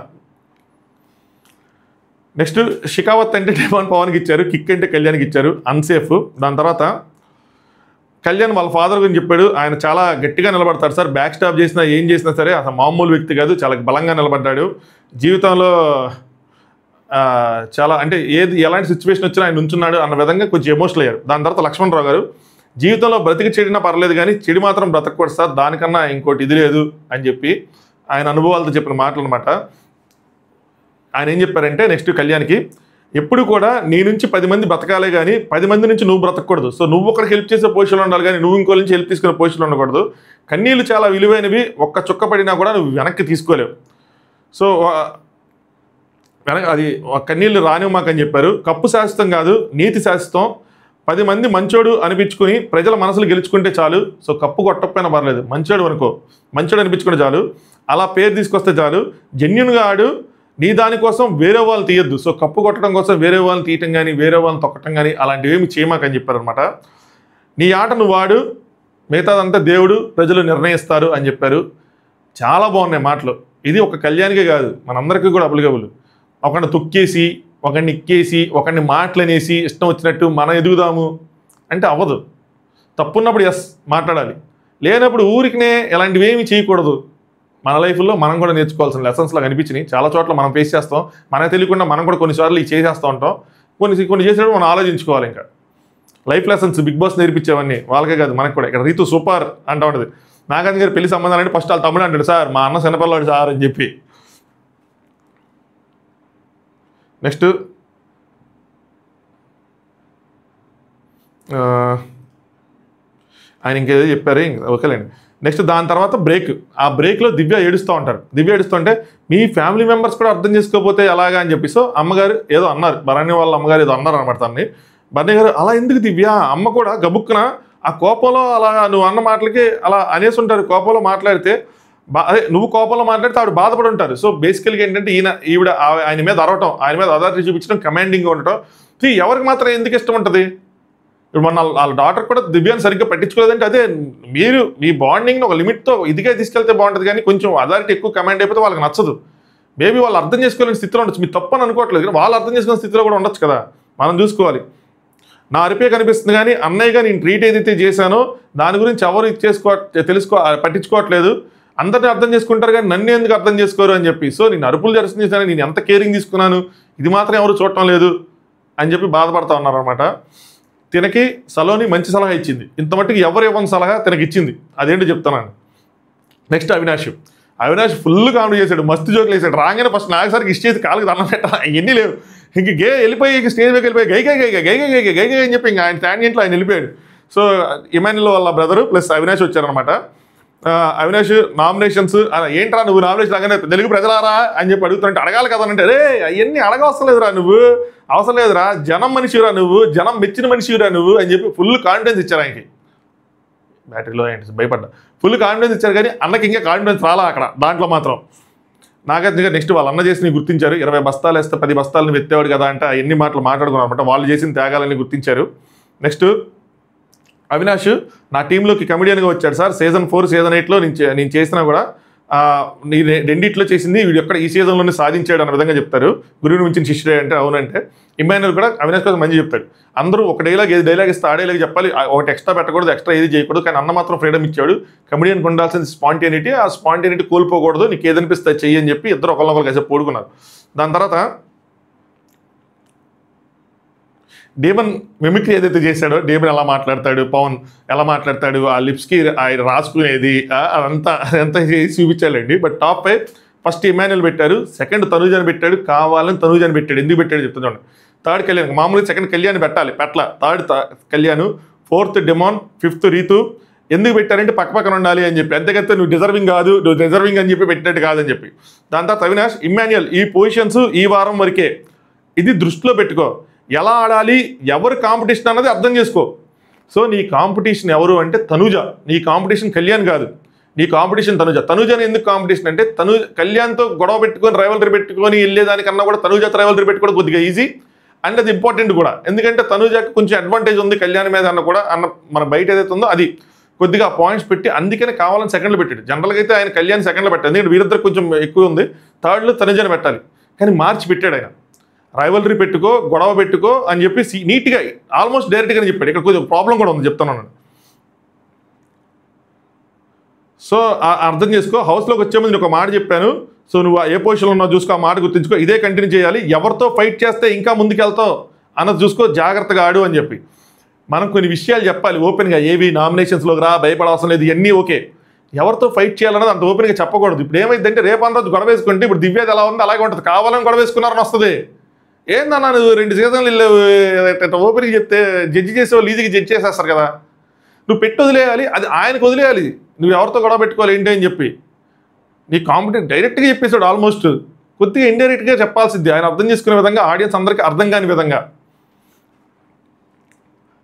నెక్స్ట్ షికావత్ అంటే డిమాండ్ పవన్కి ఇచ్చారు, కిక్ అంటే కళ్యాణ్కి ఇచ్చారు, అన్సేఫ్. దాని తర్వాత కళ్యాణ్ వాళ్ళ ఫాదర్ గురించి చెప్పాడు. ఆయన చాలా గట్టిగా నిలబడతాడు సార్, బ్యాక్ స్టాప్ చేసినా ఏం చేసినా సరే అసలు మామూలు వ్యక్తి కాదు, చాలా బలంగా నిలబడ్డాడు. జీవితంలో చాలా అంటే ఎలాంటి సిచ్యువేషన్ వచ్చినా ఆయన ఉంచున్నాడు అన్న విధంగా కొంచెం ఎమోషనల్ అయ్యారు. దాని తర్వాత లక్ష్మణరావు గారు జీవితంలో బ్రతికి చెడినా పర్లేదు కానీ చెడు మాత్రం బ్రతకూడదు సార్, దానికన్నా ఇంకోటి ఇది లేదు అని చెప్పి ఆయన అనుభవాలతో చెప్పిన మాటలు అనమాట. ఆయన ఏం చెప్పారంటే నెక్స్ట్ కళ్యాణ్కి ఎప్పుడు కూడా నీ నుంచి 10 మంది బ్రతకాలే కానీ 10 మంది నుంచి నువ్వు బ్రతకూడదు. సో నువ్వు ఒకరికి హెల్ప్ చేసే పొజిషన్లో ఉండాలి కానీ నువ్వు ఇంకో నుంచి హెల్ప్ తీసుకునే పొజిషన్లో ఉండకూడదు. కన్నీళ్ళు చాలా విలువైనవి, ఒక్క చుక్క పడినా కూడా నువ్వు వెనక్కి తీసుకోలేవు. సో అది కన్నీళ్ళు రానివ్వు మాకని చెప్పారు. కప్పు శాశ్వతం కాదు, నీతి శాశ్వతం. 10 మంది మంచోడు అనిపించుకుని ప్రజల మనసులు గెలుచుకుంటే చాలు. సో కప్పు కొట్టకపోయినా పర్లేదు, మంచోడు అనుకో, మంచోడు అనిపించుకుంటే చాలు, అలా పేరు తీసుకొస్తే చాలు. జెన్యున్గా ఆడు, నీ దానికోసం వేరే వాళ్ళు తీయద్దు. సో కప్పు కొట్టడం కోసం వేరే వాళ్ళని తీయటం కానీ వేరే వాళ్ళని తొక్కటం కానీ అలాంటివి ఏమి చేయమాకని చెప్పారనమాట. నీ ఆట నువ్వు ఆడు, మిగతాదంతా దేవుడు ప్రజలు నిర్ణయిస్తారు అని చెప్పారు. చాలా బాగున్నాయి మాటలు. ఇది ఒక కళ్యాణ్కే కాదు మనందరికీ కూడా అప్లికబుల్. ఒకరిని తొక్కేసి, ఒకరిని ఎక్కేసి, ఒకరిని మాటలనేసి ఇష్టం వచ్చినట్టు మనం ఎదుగుదాము అంటే అవ్వదు. తప్పున్నప్పుడు ఎస్ మాట్లాడాలి, లేనప్పుడు ఊరికినే ఇలాంటివి ఏమి చేయకూడదు. మన లైఫ్లో మనం కూడా నేర్చుకోవాల్సిన లెసన్స్ లాగా అనిపించినాయి. చాలా చోట్ల మనం ఫేస్ చేస్తాం, మనకు తెలియకుండా మనం కూడా కొన్నిసార్లు ఇవి చేసేస్తూ ఉంటాం. కొన్ని చేసినప్పుడు మనం ఆలోచించుకోవాలి. ఇంకా లైఫ్ లెసన్స్ బిగ్ బాస్ నేర్పించేవన్నీ వాళ్ళకే కాదు మనకు కూడా. ఇక్కడ రీతు సూపర్ అంటూ ఉంటుంది. నాగార్జున గారి పెళ్లి సంబంధాలు అంటే ఫస్ట్ వాళ్ళ తమ్ముడు అంటాడు సార్ మా అన్న చిన్నపిల్లాడు సార్ అని చెప్పి. నెక్స్ట్ ఆయన ఇంకేదో చెప్పారు, ఓకేలేండి. నెక్స్ట్ దాని తర్వాత బ్రేక్. ఆ బ్రేక్లో దివ్య ఏడుస్తూ ఉంటారు. దివ్య ఏడుస్తుంటే మీ ఫ్యామిలీ మెంబర్స్ కూడా అర్థం చేసుకోకపోతే ఎలాగా అని చెప్పి సో అమ్మగారు ఏదో అన్నారు, భరణి వాళ్ళ అమ్మగారు ఏదో అన్నారు అనమాట తనని. భరణి గారు అలా ఎందుకు దివ్య, అమ్మ కూడా గబుక్కున ఆ కోపంలో అలా నువ్వు అన్న మాటలకి అలా అనేసి ఉంటారు. కోపంలో మాట్లాడితే అదే నువ్వు కోపంలో మాట్లాడితే ఆవిడ బాధపడి ఉంటారు. సో బేసికల్గా ఏంటంటే ఈవిడ ఆయన మీద అరవటం, ఆయన మీద అథారిటీ చూపించడం, కమాండింగ్గా ఉండటం. ఎవరికి మాత్రం ఎందుకు ఇష్టం ఉంటుంది? ఇప్పుడు మన వాళ్ళ డాటర్ కూడా దివ్యాన్ని సరిగ్గా పట్టించుకోలేదంటే అదే మీరు మీ బాండింగ్ని ఒక లిమిట్తో ఇదిగా తీసుకెళ్తే బాగుంటుంది, కానీ కొంచెం అథారిటీ ఎక్కువ కమాండ్ అయిపోతే వాళ్ళకి నచ్చదు. మేబీ వాళ్ళు అర్థం చేసుకోలేని స్థితిలో ఉండొచ్చు, మీరు తప్పని అనుకోవట్లేదు, కానీ వాళ్ళు అర్థం చేసుకునే స్థితిలో కూడా ఉండొచ్చు కదా, మనం చూసుకోవాలి. నా అరిపే కనిపిస్తుంది కానీ అన్నయ్యగా నేను ట్రీట్ ఏదైతే చేశానో దాని గురించి ఎవరు పట్టించుకోవట్లేదు, అందరినీ అర్థం చేసుకుంటారు కానీ నన్ను ఎందుకు అర్థం చేసుకోరు అని చెప్పి. సో నేను అరుపులు చేశాను, నేను ఎంత కేరింగ్ తీసుకున్నాను, ఇది మాత్రం ఎవరు చూడటం లేదు అని చెప్పి బాధపడతా ఉన్నారనమాట. తినకి సలోని మంచి సలహా ఇచ్చింది, ఇంత మట్టుకు ఎవరు ఇవ్వని సలహా తినకి ఇచ్చింది, అదేంటో చెప్తాను. నెక్స్ట్ అవినాష్ ఫుల్ కామెడీ చేశాడు, మస్తు జోకులు వేసాడు. రాగానే ఫస్ట్ నాగసారికి ఇచ్చేసి కాళ్ళకి దండం పెట్టాలి, ఇవన్నీ లేవు, ఇంక వెళ్ళిపోయి ఇంక స్టేజ్ మీద వెళ్ళిపోయి గై అని చెప్పి ఇంకా ఆయన ట్యాంజెంట్లో ఆయన వెళ్ళిపోయాడు. సో ఇమాన్యుల్ వాళ్ళ బ్రదరు ప్లస్ అవినాష్ వచ్చారనమాట. అవినాష్ నామినేషన్స్ ఏంట్రా నువ్వు నామినేషన్ లాగానే తెలుగు ప్రజలారా అని చెప్పి అడుగుతుంటే అడగాలి కదా అంటే, రే అవన్నీ అడగవసరం లేదురా, నువ్వు అవసరం లేదురా, జనం మనిషిరా నువ్వు, జనం మెచ్చిన మనిషిరా నువ్వు అని చెప్పి ఫుల్ కాన్ఫిడెన్స్ ఇచ్చారు ఆయనకి. బ్యాటరీలో ఏంటి భయపడ్డా, ఫుల్ కాన్ఫిడెన్స్ ఇచ్చారు, కానీ అన్నకి ఇంకా కాన్ఫిడెన్స్ రాలా అక్కడ. దాంట్లో మాత్రం నాగార్జున నెక్స్ట్ వాళ్ళ అన్న చేసి గుర్తించారు, 20 బస్తాలు వేస్తే 10 బస్తాలను వెత్తేవాడు కదా అంటే ఎన్ని మాటలు మాట్లాడుకున్నారు అనమాట, వాళ్ళు చేసిన త్యాగాలని గుర్తించారు. నెక్స్ట్ అవినాష్ నా టీంలోకి కమెడియన్గా వచ్చాడు సార్, సీజన్ 4 సీజన్ 8లో నేను చేసినా కూడా రెండిట్లో చేసింది వీడు ఎక్కడ ఈ సీజన్లోనే సాధించాడు అన్న విధంగా చెప్తారు. గురువుని మించిన శిష్యుడే అంటే అవునంటే. ఇమాన్యుల్ కూడా అవినాష్ కోసం మంచి చెప్తాడు, అందరూ ఒక డైలాగ్ ఇస్తే ఆ డైలాగ్ చెప్పాలి, ఒకటి ఎక్స్ట్రా పెట్టకూడదు, ఎక్స్ట్రా ఏది చేయకూడదు, కానీ అన్న మాత్రం ఫ్రీడమ్ ఇచ్చాడు. కమెడియన్కి ఉండాల్సిన స్పాంటేనిటీ, ఆ స్పాంటేనిటీ కోల్పోకూడదు, నీకు ఏదనిపిస్తే చెయ్యి అని చెప్పి ఇద్దరు ఒకళ్ళొకరు కలిసి పోడుకున్నారు. దాని తర్వాత డేమన్ మిమిక్రీ ఏదైతే చేశాడో, డేమన్ ఎలా మాట్లాడతాడు, పవన్ ఎలా మాట్లాడతాడు, ఆ లిప్స్కి ఆయన రాసుకునేది అదంతా చూపించాలండి. బట్ టాప్ 5 ఫస్ట్ ఇమాన్యుల్ పెట్టారు, సెకండ్ తనూజని పెట్టాడు, కావాలని తనూజని పెట్టాడు, ఎందుకు పెట్టాడు చెప్తున్నాడు. థర్డ్ కళ్యాణ్, మామూలుగా సెకండ్ కళ్యాణ్ పెట్టాల, third Kalyan, fourth Demon, fifth Rithu. ఎందుకు పెట్టారంటే పక్కపక్కన ఉండాలి అని చెప్పి, అంతేకాదు నువ్వు డిజర్వింగ్ అని చెప్పి పెట్టినట్టు కాదని చెప్పి. దాని తర్వాత అవినాష్, ఇమాన్యుల్ ఈ పొజిషన్స్ ఈ వారం వరకే, ఇది దృష్టిలో పెట్టుకో, ఎలా ఆడాలి, ఎవరు కాంపిటీషన్ అన్నది అర్థం చేసుకో. సో నీ కాంపిటీషన్ ఎవరు అంటే తనూజ, నీ కాంపిటీషన్ కళ్యాణ్ కాదు, నీ కాంపిటీషన్ తనూజని ఎందుకు కాంపిటీషన్ అంటే కళ్యాణ్తో గొడవ పెట్టుకొని రైవల్రీ పెట్టుకొని వెళ్ళేదానికన్నా కూడా తనూజతో రైవల్రీ పెట్టుకోవడం కొద్దిగా ఈజీ అండ్ అది ఇంపార్టెంట్ కూడా. ఎందుకంటే తనూజకి కొంచెం అడ్వాంటేజ్ ఉంది కళ్యాణ్ మీద అన్న కూడా మన బయట ఏదైతే ఉందో అది కొద్దిగా పాయింట్స్ పెట్టి అందుకనే కావాలని సెకండ్లో పెట్టాడు. జనరల్గా అయితే ఆయన కళ్యాణ్ సెకండ్లో పెట్టాడు, ఎందుకంటే వీరిద్దరు కొంచెం ఎక్కువ ఉంది, థర్డ్లో తనూజని పెట్టాలి, కానీ మార్చి పెట్టాడు ఆయన. రైవల్రీ పెట్టుకో, గొడవ పెట్టుకో అని చెప్పి నీట్గా ఆల్మోస్ట్ డైరెక్ట్గానే చెప్పాడు. ఇక్కడ కొంచెం ప్రాబ్లం కూడా ఉంది చెప్తున్నాను. సో అర్థం చేసుకో. హౌస్లోకి వచ్చే ముందు నేను ఒక మాట చెప్పాను, సో నువ్వు ఏ పొజిషన్లో ఉన్నావు చూసుకో, ఆ మాట గుర్తుంచుకో, ఇదే కంటిన్యూ చేయాలి. ఎవరితో ఫైట్ చేస్తే ఇంకా ముందుకెళ్తావు అన్నది చూసుకో, జాగ్రత్తగా ఆడు అని చెప్పి మనం కొన్ని విషయాలు చెప్పాలి ఓపెన్గా. ఏవి నామినేషన్స్లోకి రా, భయపడవసరం లేదు, ఇవన్నీ ఓకే. ఎవరితో ఫైట్ చేయాలన్నది అంత ఓపెన్గా చెప్పకూడదు. ఇప్పుడు ఏమైందంటే రేపు అందరూ గొడవ వేసుకుంటే ఇప్పుడు దివ్యాది ఎలా ఉంది అలాగే ఉంటుంది, కావాలని గొడవ వేసుకున్నారని వస్తుంది. ఏందన్నా నువ్వు 2 సీజన్లు ఓపెనింగ్ చెప్తే జడ్జి చేసేవాళ్ళు ఈజీగా జడ్జి చేసేస్తారు కదా, నువ్వు పెట్టి వదిలేయాలి, అది ఆయనకు వదిలేయాలి, నువ్వు ఎవరితో గొడవ పెట్టుకోవాలి ఏంటి అని చెప్పి. నీ కాంపిటెంట్ డైరెక్ట్గా చెప్పేశాడు, ఆల్మోస్ట్ కొద్దిగా ఇండైరెక్ట్గా చెప్పాల్సింది, ఆయన అర్థం చేసుకునే విధంగా, ఆడియన్స్ అందరికీ అర్థం కాని విధంగా.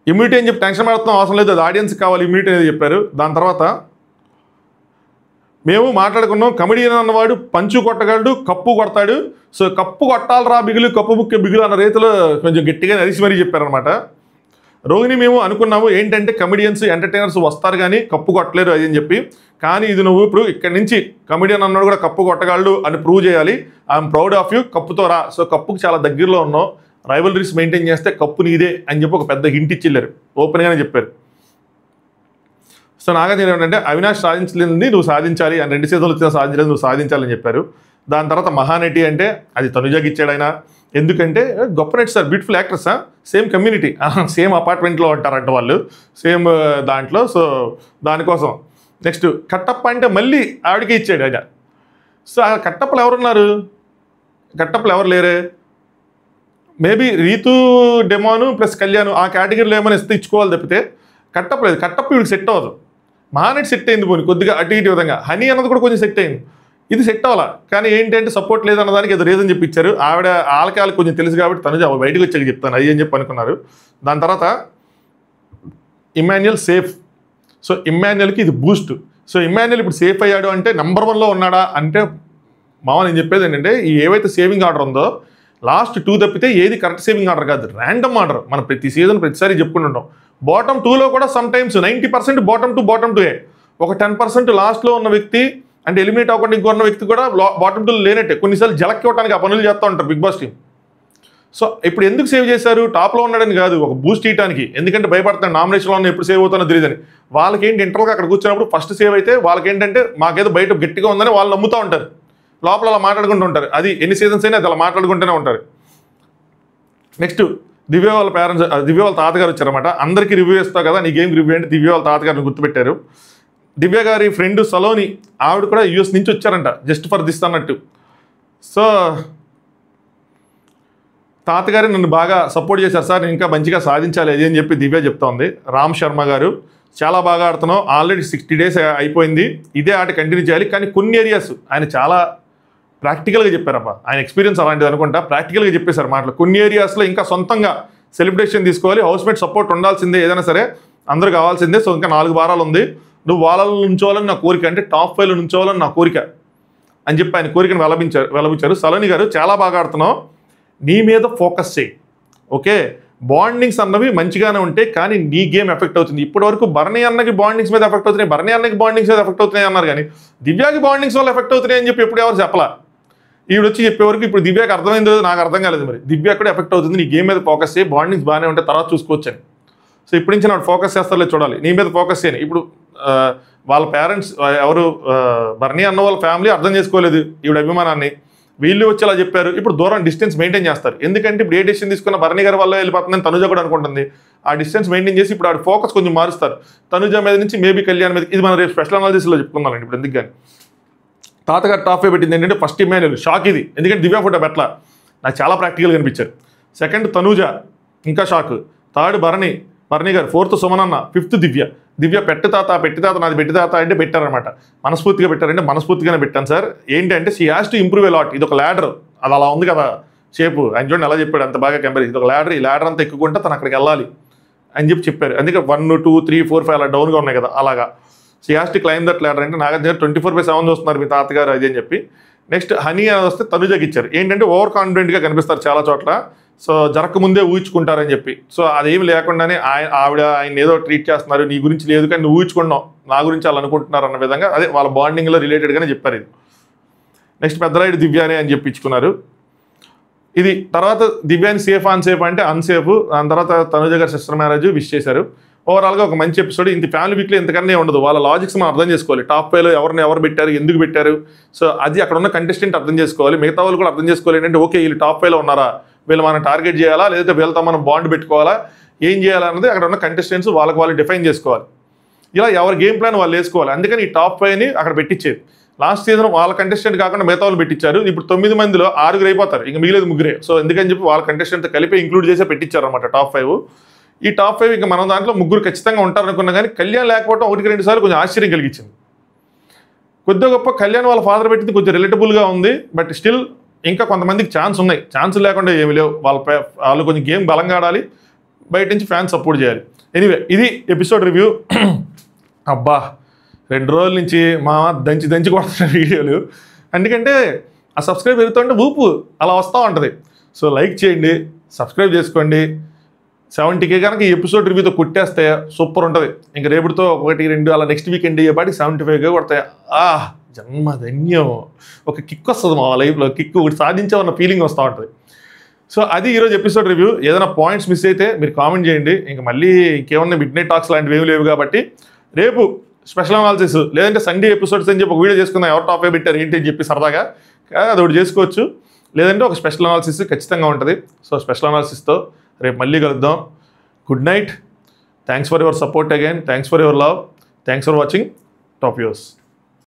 ఇమ్యూనిటీ అని చెప్పి టెన్షన్ పడుతున్నాం అవసరం లేదు, అది ఆడియన్స్కి కావాలి ఇమ్యూనిటీ అనేది చెప్పారు. దాని తర్వాత మేము మాట్లాడుకున్నాం, కమెడియన్ అన్నవాడు పంచు కొట్టగలడు, కప్పు కొడతాడు, సో కప్పు కొట్టాలరా బిగులు, కప్పు బుక్కే బిగులు అన్న రీతిలో కొంచెం గట్టిగా నరిసి మరీ చెప్పారనమాట. రోహిణి మేము అనుకున్నాము ఏంటంటే కమెడియన్స్ ఎంటర్టైనర్స్ వస్తారు కానీ కప్పు కొట్టలేరు అది అని చెప్పి, కానీ ఇది నువ్వు ఇప్పుడు ఇక్కడి నుంచి కమెడియన్ అన్నాడు కూడా కప్పు కొట్టగలడు అని ప్రూవ్ చేయాలి, ఐఎమ్ ప్రౌడ్ ఆఫ్ యూ, కప్పుతో రా. సో కప్పుకి చాలా దగ్గరలో ఉన్నావు, రైవలరీస్ మెయింటైన్ చేస్తే కప్పు నీదే అని చెప్పి ఒక పెద్ద హింట్ ఇచ్చిల్లారు, ఓపెన్గానే చెప్పారు. సో నాగార్జున ఏమంటే అవినాష్ సాధించలేనిది నువ్వు సాధించాలి, అని 2 సీజన్లు వచ్చినా సాధించలేదు, నువ్వు సాధించాలని చెప్పారు. దాని తర్వాత మహానటి అంటే అది తనుజాకి ఇచ్చాడు ఆయన, ఎందుకంటే గొప్ప నటి sir, beautiful actress, same community, same అపార్ట్మెంట్లో ఉంటారంట వాళ్ళు, సేమ్ దాంట్లో. సో దానికోసం నెక్స్ట్ కట్టప్ప అంటే మళ్ళీ ఆవిడకి ఇచ్చాడు ఆయన. సో ఆ కట్టప్పలు ఎవరున్నారు, కట్టప్పలు ఎవరు లేరే, మేబీ రీతు, డెమాను ప్లస్ కళ్యాణ్ ఆ కేటగిరీలో ఏమైనా ఇస్తే ఇచ్చుకోవాలి తప్పితే కట్టప్ప లేదు. కట్టప్ప వీడికి సెట్ అవ్వదు, మహానటి సెట్ అయింది పోనీ కొద్దిగా అటు ఇటు విధంగా, హనీ అన్నది కూడా కొంచెం సెట్ అయింది, ఇది సెట్ అవ్వాలా, కానీ ఏంటంటే సపోర్ట్ లేదన్నదానికి ఏదో రీజన్ చెప్పి ఇచ్చారు. ఆవిడ వాళ్ళకి కొంచెం తెలుసు కాబట్టి తను బయటకు వచ్చాక చెప్తాను అది అని చెప్పి అనుకున్నారు. దాని తర్వాత ఇమాన్యుల్ సేఫ్, సో ఇమాన్యుల్కి ఇది బూస్ట్. సో ఇమాన్యుల్ ఇప్పుడు సేఫ్ అయ్యాడు అంటే నెంబర్ 1లో ఉన్నాడా అంటే మామ నేను చెప్పేది ఏంటంటే ఈ ఏవైతే సేవింగ్ ఆర్డర్ ఉందో లాస్ట్ 2 తప్పితే ఏది కరెక్ట్ సేవింగ్ ఆర్డర్ కాదు, ర్యాండమ్ ఆర్డర్. మనం ప్రతి సీజన్ ప్రతిసారి చెప్పుకుంటుంటాం, బాటమ్ 2లో కూడా సమ్ టైమ్స్ 90% బాటమ్ 2 ఒక 10% లాస్ట్లో ఉన్న వ్యక్తి అంటే ఎలిమినేట్ అవ్వకుండా ఇంకొన్న వ్యక్తి కూడా బాటమ్ 2 లేనట్టే కొన్నిసార్లు జలక్కి ఇవ్వడానికి ఆ పనులు చేస్తూ ఉంటారు బిగ్ బాస్ టీం. సో ఇప్పుడు ఎందుకు సేవ్ చేశారు? టాప్లో ఉన్నాడని కాదు, ఒక బూస్ట్ ఇవ్వడానికి. ఎందుకంటే భయపడతాను నామినేషన్లో ఉన్న ఎప్పుడు సేవ్ అవుతానో తెలియదని. వాళ్ళకేంటి ఇంటర్వ్యూగా అక్కడ కూర్చున్నప్పుడు ఫస్ట్ సేవ్ అయితే వాళ్ళకేంటంటే మాకేదో బయట గట్టిగా ఉందని వాళ్ళు నమ్ముతూ ఉంటారు, లోపల అలా మాట్లాడుకుంటూ ఉంటారు. అది ఎన్ని సీజన్స్ అయినా అది అలా మాట్లాడుకుంటూనే ఉంటారు. నెక్స్ట్ దివ్య వాళ్ళ పేరెంట్స్, దివ్య వాళ్ళ తాతగారు వచ్చారన్నమాట. అందరికీ రివ్యూ ఇస్తావు కదా, నీ గేమ్ రివ్యూ అంటే దివ్య వాళ్ళ తాతగారిని గుర్తుపెట్టారు. దివ్య గారి ఫ్రెండ్ సలోని, ఆవిడ కూడా యూఎస్ నుంచి వచ్చారంట జస్ట్ ఫర్ దిస్ అన్నట్టు. సో తాతగారు నన్ను బాగా సపోర్ట్ చేశారు సార్, నేను ఇంకా మంచిగా సాధించాలి అది అని చెప్పి దివ్య చెప్తోంది. రామ్ శర్మ గారు చాలా బాగా ఆడుతున్నావు, ఆల్రెడీ 60 days అయిపోయింది, ఇదే ఆట కంటిన్యూ చేయాలి. కానీ కొన్ని ఏరియాస్ ఆయన చాలా ప్రాక్టికల్గా చెప్పారబ్బా, ఆయన ఎక్స్పీరియన్స్ అలాంటిది అనుకుంటా, ప్రాక్టికల్గా చెప్పేశారు మాటలు. కొన్ని ఏరియాస్లో ఇంకా సొంతంగా సెలబ్రేషన్ తీసుకోవాలి, హౌస్మేట్ సపోర్ట్ ఉండాల్సిందే, ఏదైనా సరే అందరూ కావాల్సిందే. సో ఇంకా 4 వారాలు ఉంది, నువ్వు వాళ్ళలో నుంచోవాలని నా కోరిక, అంటే టాప్ 5లో నుంచోవాలని నా కోరిక అని చెప్పి ఆయన కోరికను వెలబించారు. సలోని గారు చాలా బాగా ఆడుతున్నావు, నీ మీద ఫోకస్ చేయి, ఓకే? బాండింగ్స్ అన్నవి మంచిగానే ఉంటాయి కానీ నీ గేమ్ ఎఫెక్ట్ అవుతుంది. ఇప్పటివరకు భరణి అన్నకి బాండింగ్స్ మీద ఎఫెక్ట్ అవుతున్నాయి, భరణి అన్నకి బాండింగ్స్ మీద ఎఫెక్ట్ అవుతున్నాయి అన్నారు కానీ దివ్యాకి బాండింగ్స్ వల్ల ఎఫెక్ట్ అవుతున్నాయి అని చెప్పి ఎప్పుడు ఎవరు చెప్పలా. ఈవిడ వచ్చి చెప్పేవరకు ఇప్పుడు దివ్యాకి అర్థమైందో నాకు అర్థం కాలేదు. మరి దివ్య కూడా ఎఫెక్ట్ అవుతుంది, నీ గేమ్ మీద ఫోకస్ చేయి, బాండింగ్స్ బాగానే ఉంటే తర్వాత చూసుకోవచ్చు అని. సో ఇప్పటి నుంచి నాకు ఫోకస్ చేస్తారో చూడాలి, నీ మీద ఫోకస్ చేయని. ఇప్పుడు వాళ్ళ పేరెంట్స్ ఎవరు భరణి అన్న వాళ్ళ ఫ్యామిలీ అర్థం చేసుకోలేదు ఈవిడ అభిమానాన్ని, వీళ్ళు వచ్చి అలా చెప్పారు. ఇప్పుడు దూరం డిస్టెన్స్ మెయింటైన్ చేస్తారు, ఎందుకంటే ఇప్పుడు ఏ డిసిషన్ తీసుకున్న భరణి గారి వల్ల వెళ్ళిపోతుందని తనుజ కూడా అనుకుంటుంది. ఆ డిస్టెన్స్ మెయింటైన్ చేసి ఇప్పుడు ఆవిడ ఫోకస్ కొంచెం మారుస్తారు, తనుజ మీద నుంచి మేబీ కళ్యాణ్ మీద. ఇది మనం రేపు స్పెషల్ అనాలిసిస్లో చెప్పుకుందాం. ఇప్పుడు ఎందుకు కానీ తాతగారు టాప్ 5 పెట్టింది ఏంటంటే ఫస్ట్ ఇమాన్యుయల్ షాక్, ఇది ఎందుకంటే దివ్య ఫోటో పెట్టలా, నాకు చాలా ప్రాక్టికల్గా కనిపించారు. సెకండ్ తనుజ, ఇంకా shock. Third Bharani garu, fourth సుమనన్న, fifth దివ్య పెట్టి తాత నాది పెట్టి తాత అంటే పెట్టారనమాట. మనస్ఫూర్తిగా పెట్టారంటే మనస్ఫూర్తిగానే పెట్టాను సార్. ఏంటంటే she has to improve a lot, ఇది ఒక ల్యాడర్, అది అలా ఉంది కదా షేపు, ఆయన చూడండి ఎలా చెప్పాడు అంత బాగా కంపేర్, ఇది ఒక ల్యాడర్, ఈ ల్యాడర్ అంతా ఎక్కుకుంటే తను అక్కడికి వెళ్ళాలి అని చెప్పారు. అందుకే 1, 2, 3, 4, 5 అలా డౌన్గా ఉన్నాయి కదా, అలాగా she has to claim that ladder. అంటే నాగార్జున 24/7 చూస్తున్నారు మీ తాతగారు అది అని చెప్పి. నెక్స్ట్ హనీ అని వస్తే తనుజకి ఇచ్చారు. ఏంటంటే ఓవర్ కాన్ఫిడెంట్గా కనిపిస్తారు చాలా చోట్ల, సో జరగకముందే ఊహించుకుంటారని చెప్పి. సో అదేమి లేకుండానే ఆవిడ ఆయన ఏదో ట్రీట్ చేస్తున్నారు, నీ గురించి లేదు కానీ నువ్వు ఊహించుకున్నావు, నా గురించి వాళ్ళు అనుకుంటున్నారు అన్న విధంగా, అదే వాళ్ళ బాండింగ్లో రిలేటెడ్గానే చెప్పారు ఇది. నెక్స్ట్ పెద్దరాయుడు దివ్యానే అని చెప్పి ఇచ్చుకున్నారు. ఇది తర్వాత దివ్యాని సేఫ్ అంటే అన్సేఫ్. దాని తర్వాత తనుజ గారి సిస్టర్ మ్యారేజ్ విష్ చేశారు. ఓవరాల్గా ఒక మంచి ఎపిసోడ్. ఇంత ఫ్యామిలీ వీక్లో ఇంతకన్నా ఉండదు, వాళ్ళ లాజిక్స్ మనం అర్థం చేసుకోవాలి. టాప్ 5లో ఎవరు పెట్టారు, ఎందుకు పెట్టారు, సో అది అక్కడ ఉన్న కంటెస్టెంట్ అర్థం చేసుకోవాలి, మిగతా వాళ్ళు కూడా అర్థం చేసుకోవాలి. ఏంటంటే ఓకే వీళ్ళు టాప్ 5లో ఉన్నారా, వీళ్ళు మనం టార్గెట్ చేయాలా, లేదంటే వీళ్ళతో మనం బాండ్ పెట్టుకోవాలా, ఏం చేయాలన్నది అక్కడ ఉన్న కంటెస్టెంట్స్ వాళ్ళకి వాళ్ళు డిఫైన్ చేసుకోవాలి. ఇలా ఎవరి గేమ్ ప్లాన్ వాళ్ళు వేసుకోవాలి. అందుకని ఈ టాప్ 5ని అక్కడ పెట్టించేది. లాస్ట్ సీజన్ వాళ్ళ కంటెస్టెంట్ కాకుండా మిగతా వాళ్ళు పెట్టించారు. ఇప్పుడు 9 మందిలో 6 అయిపోతారు, ఇంకా మిగిలేదు 3. సో ఎందుకని చెప్పి వాళ్ళ కంటెస్టెంట్ కలిపి ఇంక్లూడ్ చేసి పెట్టించారు అనమాట టాప్ 5. ఈ టాప్ 5 ఇంకా మన దాంట్లో 3 ఖచ్చితంగా ఉంటారనుకున్నా కానీ కళ్యాణ్ లేకపోవడం 1-2 సార్లు కొంచెం ఆశ్చర్యం కలిగించింది. కొద్దిగా గొప్ప కళ్యాణ్ వాళ్ళ ఫాదర్ పెట్టింది కొంచెం రిలేటబుల్గా ఉంది, బట్ స్టిల్ ఇంకా కొంతమందికి ఛాన్స్ ఉన్నాయి. ఛాన్స్ లేకుండా ఏమి లేవు, వాళ్ళు కొంచెం గేమ్ బలంగా ఆడాలి, బయట నుంచి ఫ్యాన్స్ సపోర్ట్ చేయాలి. ఎనీవే ఇది ఎపిసోడ్ రివ్యూ. అబ్బా 2 రోజుల నుంచి మా దంచి కొడుతున్న వీడియోలు, ఎందుకంటే ఆ సబ్స్క్రైబ్ పెరుగుతుంటే ఊపు అలా వస్తూ ఉంటుంది. సో లైక్ చేయండి, సబ్స్క్రైబ్ చేసుకోండి. 70K కనుక ఈ ఎపిసోడ్ రివ్యూతో కొట్టేస్తే సూపర్ ఉంటుంది. ఇంకా రేపుతో 1, 2 అలా నెక్స్ట్ వీకెండ్ అయ్యేపాటికి 75K కొడతాయి. జన్మధన్యం, ఒక కిక్ వస్తుంది మా లైఫ్లో, కిక్ ఒకటి సాధించామన్న ఫీలింగ్ వస్తూ ఉంటుంది. సో అది ఈరోజు ఎపిసోడ్ రివ్యూ. ఏదైనా పాయింట్స్ మిస్ అయితే మీరు కామెంట్ చేయండి. ఇంకా మళ్ళీ ఇంకేమన్నా మిడ్ నైట్ టాక్స్ లాంటివి ఏమి లేవు కాబట్టి రేపు స్పెషల్ అనాలిసిస్ లేదంటే సండే ఎపిసోడ్స్ అని చెప్పి ఒక వీడియో చేసుకుందాం, ఎవరు టాప్ 5 పెట్టారు ఏంటి అని చెప్పి సరదాగా అది ఒకటి చేసుకోవచ్చు. లేదంటే ఒక స్పెషల్ అనాలిసిస్ ఖచ్చితంగా ఉంటుంది. సో స్పెషల్ అనాలిసిస్తో రేపు మళ్ళీ కలుద్దాం. Good night. Thanks for your support again, thanks for your love, thanks for watching top views.